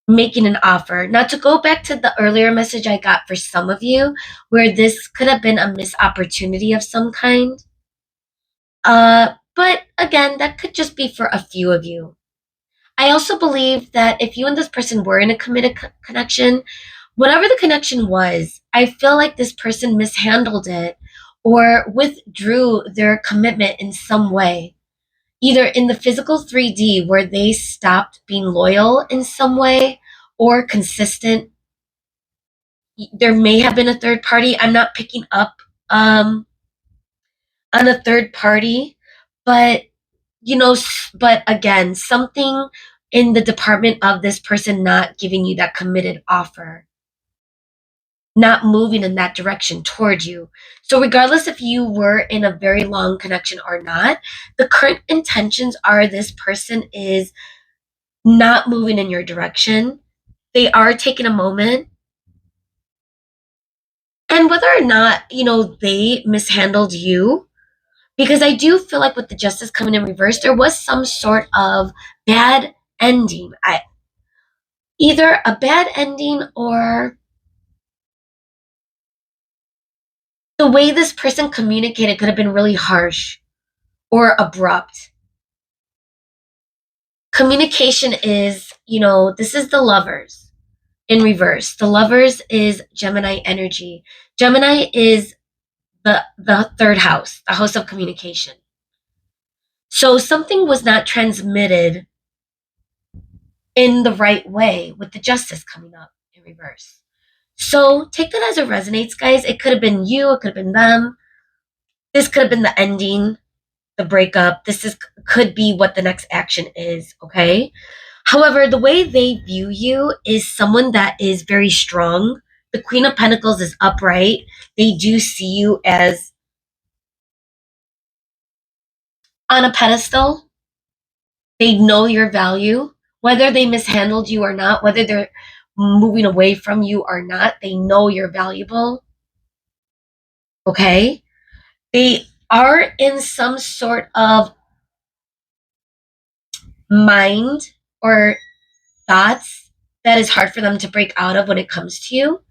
making an offer. Now, to go back to the earlier message I got for some of you, where this could have been a missed opportunity of some kind. But again, that could just be for a few of you. I also believe that if you and this person were in a committed connection, whatever the connection was, I feel like this person mishandled it or withdrew their commitment in some way. Either in the physical 3D where they stopped being loyal in some way or consistent. There may have been a third party. I'm not picking up um, on a third party, but but again, something in the department of this person not giving you that committed offer, not moving in that direction towards you. So regardless if you were in a very long connection or not, the current intentions are this person is not moving in your direction. They are taking a moment. And whether or not, they mishandled you, because I do feel like with the justice coming in reverse, there was some sort of bad ending. Either a bad ending or the way this person communicated could have been really harsh or abrupt. Communication is, this is the lovers in reverse. The lovers is Gemini energy. Gemini is the third house, the house of communication. So something was not transmitted in the right way with the justice coming up in reverse. So take that as it resonates, guys. It could have been you, it could have been them. This could have been the ending, the breakup. Could be what the next action is, okay? However, the way they view you is someone that is very strong. The Queen of Pentacles is upright. They do see you as on a pedestal. They know your value, whether they mishandled you or not, whether they're moving away from you or not, they know you're valuable. Okay? They are in some sort of mind or thoughts that is hard for them to break out of when it comes to you.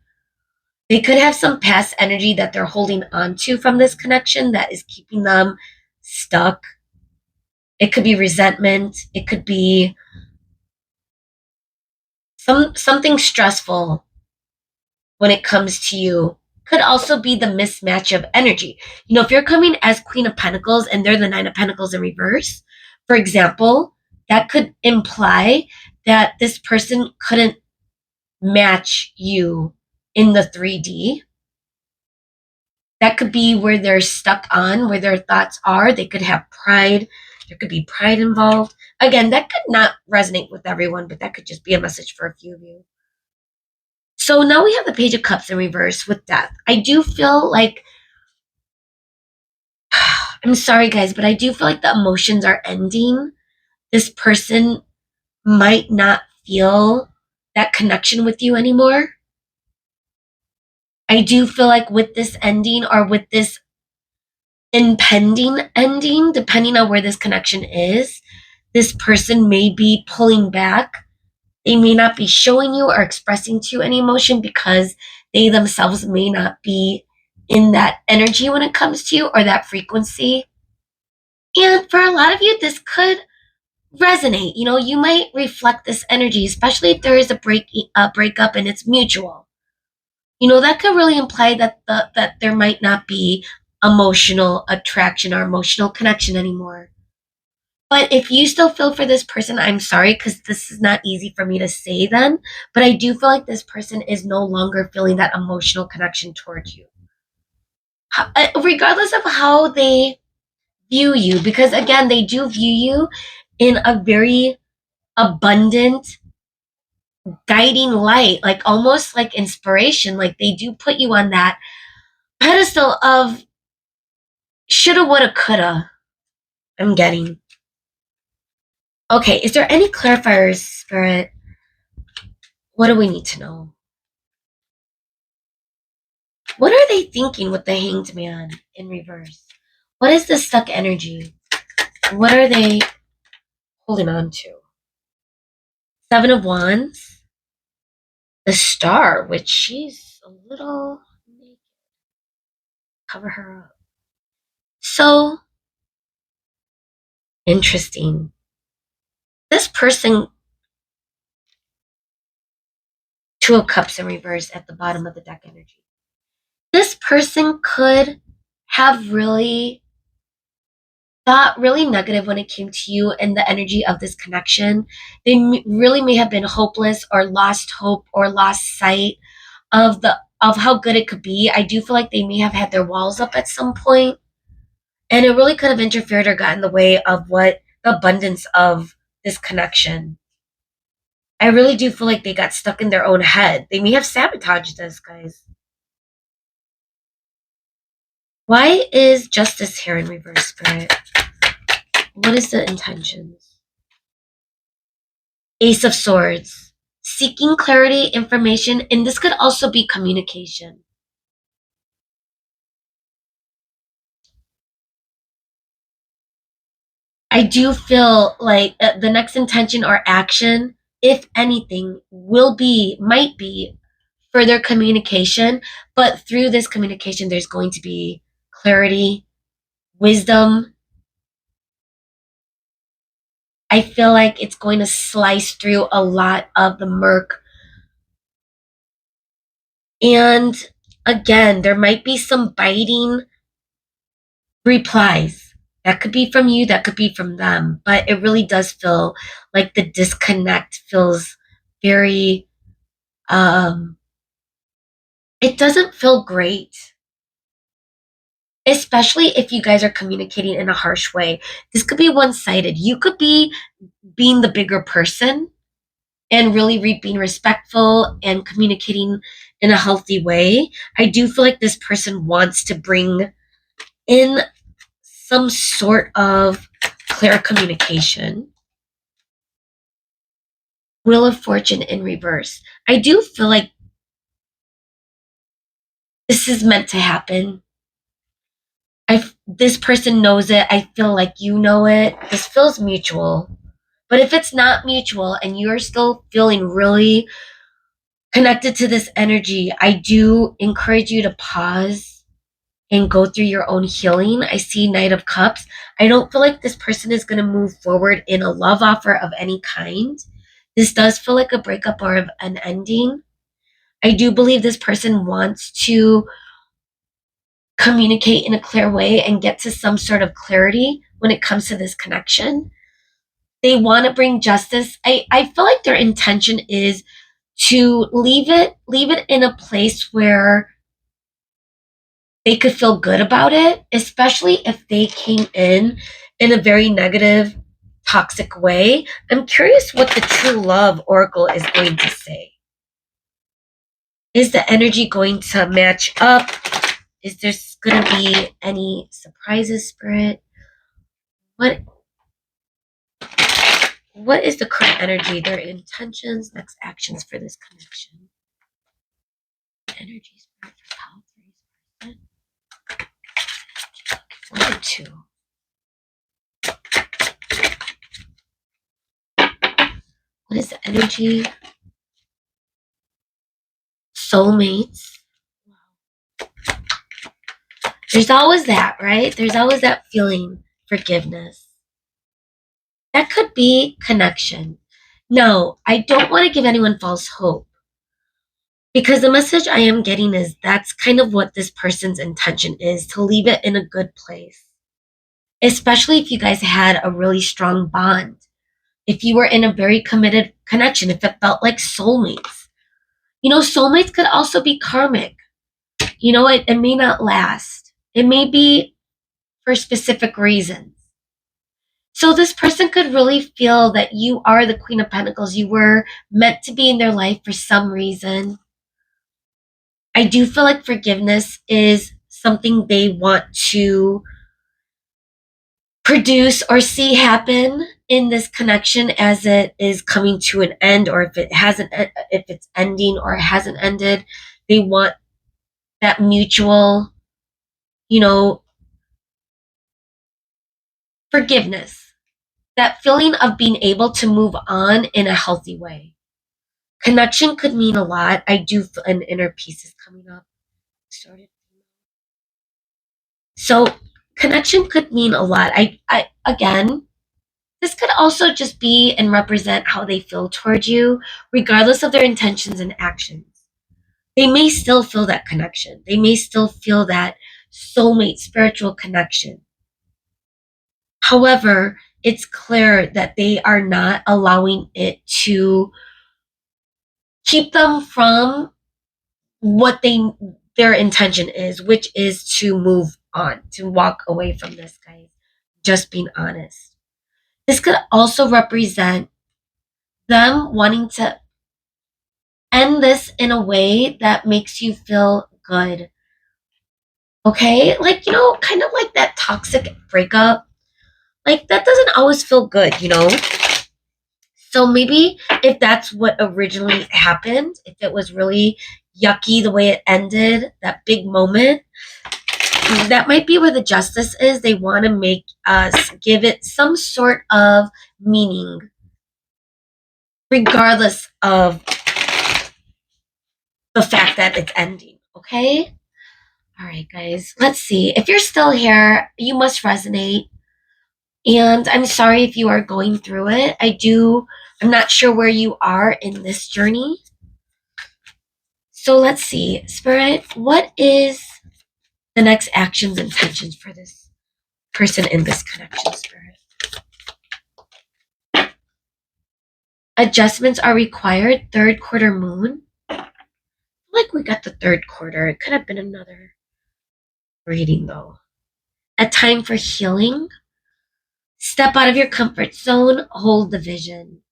They could have some past energy that they're holding on to from this connection that is keeping them stuck. It could be resentment. It could be something stressful when it comes to you. Could also be the mismatch of energy. If you're coming as Queen of Pentacles and they're the Nine of Pentacles in reverse, for example, that could imply that this person couldn't match you in the 3D. That could be where they're stuck on, where their thoughts are. They could have pride. There could be pride involved. Again, that could not resonate with everyone, but that could just be a message for a few of you. So now we have the Page of Cups in reverse with death. I do feel like, I'm sorry guys, but I do feel like the emotions are ending. This person might not feel that connection with you anymore. I do feel like with this ending or with this impending ending, depending on where this connection is, this person may be pulling back. They may not be showing you or expressing to you any emotion because they themselves may not be in that energy when it comes to you or that frequency. And for a lot of you, this could resonate. You might reflect this energy, especially if there is a breakup and it's mutual. That could really imply that there might not be emotional attraction or emotional connection anymore. But if you still feel for this person, I'm sorry, because this is not easy for me to say then, but I do feel like this person is no longer feeling that emotional connection towards you. Regardless of how they view you, because again, they do view you in a very abundant, guiding light, like almost like inspiration. Like they do put you on that pedestal of Shoulda, woulda, coulda. I'm getting. Okay, is there any clarifiers, Spirit? What do we need to know? What are they thinking with the Hanged Man in reverse? What is the stuck energy? What are they holding on to? Seven of Wands. The Star, which she's a little naked. Cover her up. So interesting. This person, Two of Cups in reverse at the bottom of the deck energy. This person could have really thought really negative when it came to you and the energy of this connection. They really may have been hopeless or lost hope or lost sight of how good it could be. I do feel like they may have had their walls up at some point, and it really could have interfered or got in the way of what the abundance of this connection. I really do feel like they got stuck in their own head. They may have sabotaged this, guys. Why is Justice here in reverse, Spirit? What is the intentions? Ace of Swords. Seeking clarity, information, and this could also be communication. I do feel like the next intention or action, if anything, might be further communication, but through this communication, there's going to be clarity, wisdom. I feel like it's going to slice through a lot of the murk. And again, there might be some biting replies. That could be from you, that could be from them, but it really does feel like the disconnect feels very, it doesn't feel great, especially if you guys are communicating in a harsh way. This could be one-sided. You could be being the bigger person and really being respectful and communicating in a healthy way. I do feel like this person wants to bring in some sort of clear communication. Wheel of Fortune in reverse. I do feel like this is meant to happen. This person knows it. I feel like you know it. This feels mutual. But if it's not mutual and you're still feeling really connected to this energy, I do encourage you to pause and go through your own healing. I see Knight of Cups. I don't feel like this person is going to move forward in a love offer of any kind. This does feel like a breakup or an ending. I do believe this person wants to communicate in a clear way and get to some sort of clarity when it comes to this connection. They want to bring justice. I feel like their intention is to leave it in a place where they could feel good about it, especially if they came in a very negative, toxic way. I'm curious what the True Love Oracle is going to say. Is the energy going to match up? Is there going to be any surprises, Spirit? What is the current energy, their intentions, next actions for this connection? Energy, Spirit, for power, 1 and 2. What is the energy? Soulmates. There's always that, right? There's always that feeling, forgiveness. That could be connection. No, I don't want to give anyone false hope, because the message I am getting is that's kind of what this person's intention is, to leave it in a good place. Especially if you guys had a really strong bond. If you were in a very committed connection, if it felt like soulmates. Soulmates could also be karmic. It may not last. It may be for specific reasons. So this person could really feel that you are the Queen of Pentacles. You were meant to be in their life for some reason. I do feel like forgiveness is something they want to produce or see happen in this connection as it is coming to an end, or if it's ending or it hasn't ended. They want that mutual, you know, forgiveness, that feeling of being able to move on in a healthy way. Connection could mean a lot. I do feel an inner peace is coming up. So connection could mean a lot. I again, this could also just be and represent how they feel towards you, regardless of their intentions and actions. They may still feel that connection. They may still feel that soulmate spiritual connection. However, it's clear that they are not allowing it to keep them from what their intention is, which is to move on, to walk away from this, guys. Just being honest. This could also represent them wanting to end this in a way that makes you feel good. Okay? Like, kind of like that toxic breakup. Like, that doesn't always feel good. So maybe if that's what originally happened, if it was really yucky the way it ended, that big moment, that might be where the justice is. They want to make us give it some sort of meaning, regardless of the fact that it's ending. Okay? All right, guys. Let's see. If you're still here, you must resonate. And I'm sorry if you are going through it. I'm not sure where you are in this journey. So let's see. Spirit, what is the next actions and intentions for this person in this connection, Spirit? Adjustments are required. Third quarter moon. Like we got the third quarter. It could have been another reading though. A time for healing. Step out of your comfort zone. Hold the vision.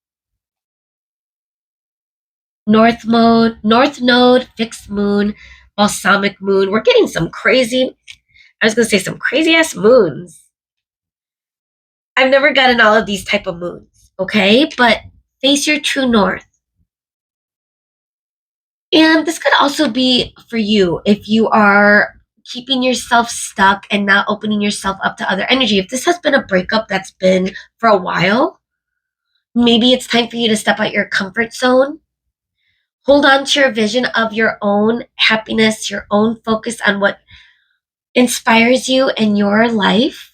North node, fixed moon, balsamic moon. We're getting some crazy, I was going to say some crazy ass moons. I've never gotten all of these type of moons, okay? But face your true north. And this could also be for you if you are keeping yourself stuck and not opening yourself up to other energy. If this has been a breakup that's been for a while, maybe it's time for you to step out your comfort zone. Hold on to your vision of your own happiness, your own focus on what inspires you in your life.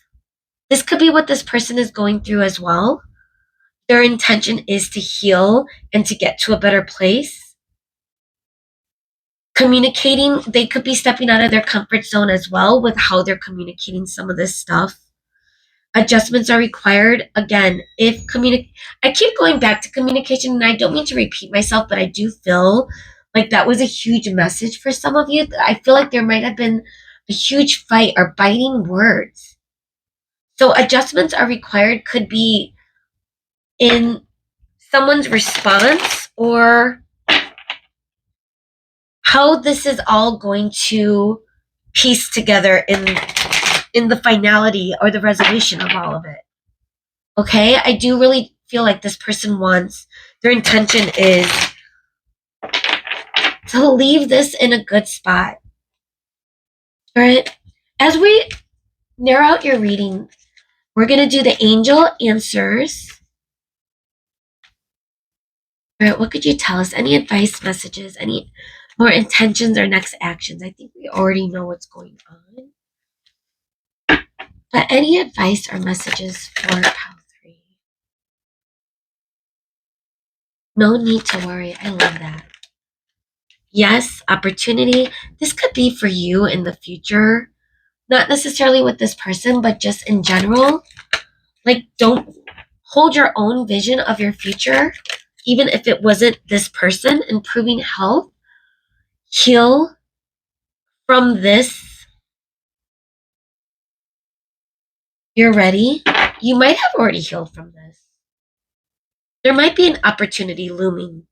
This could be what this person is going through as well. Their intention is to heal and to get to a better place. Communicating, they could be stepping out of their comfort zone as well with how they're communicating some of this stuff. Adjustments are required. Again, I keep going back to communication, and I don't mean to repeat myself, but I do feel like that was a huge message for some of you. I feel like there might have been a huge fight or biting words. So adjustments are required could be in someone's response or how this is all going to piece together in the finality or the resolution of all of it. Okay? I do really feel like this person their intention is to leave this in a good spot. All right? As we narrow out your reading, we're going to do the angel answers. All right, what could you tell us? Any advice, messages, any more intentions or next actions? I think we already know what's going on. But any advice or messages for Pal 3? No need to worry. I love that. Yes, opportunity. This could be for you in the future. Not necessarily with this person, but just in general. Like, don't hold your own vision of your future, even if it wasn't this person, improving health. Heal from this. You're ready. You might have already healed from this. There might be an opportunity looming.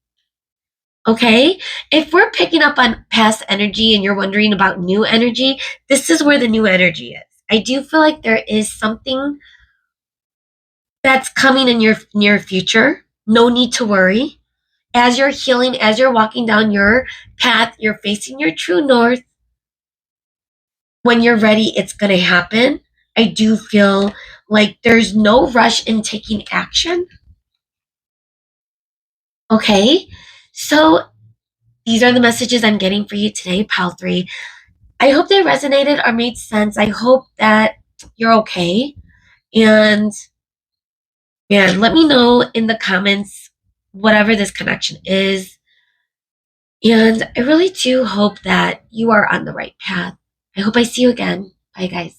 Okay? If we're picking up on past energy and you're wondering about new energy, this is where the new energy is. I do feel like there is something that's coming in your near future. No need to worry. As you're healing, as you're walking down your path, you're facing your true north. When you're ready, it's going to happen. I do feel like there's no rush in taking action. Okay, so these are the messages I'm getting for you today, Pile 3. I hope they resonated or made sense. I hope that you're okay. And man, let me know in the comments whatever this connection is. And I really do hope that you are on the right path. I hope I see you again. Bye, guys.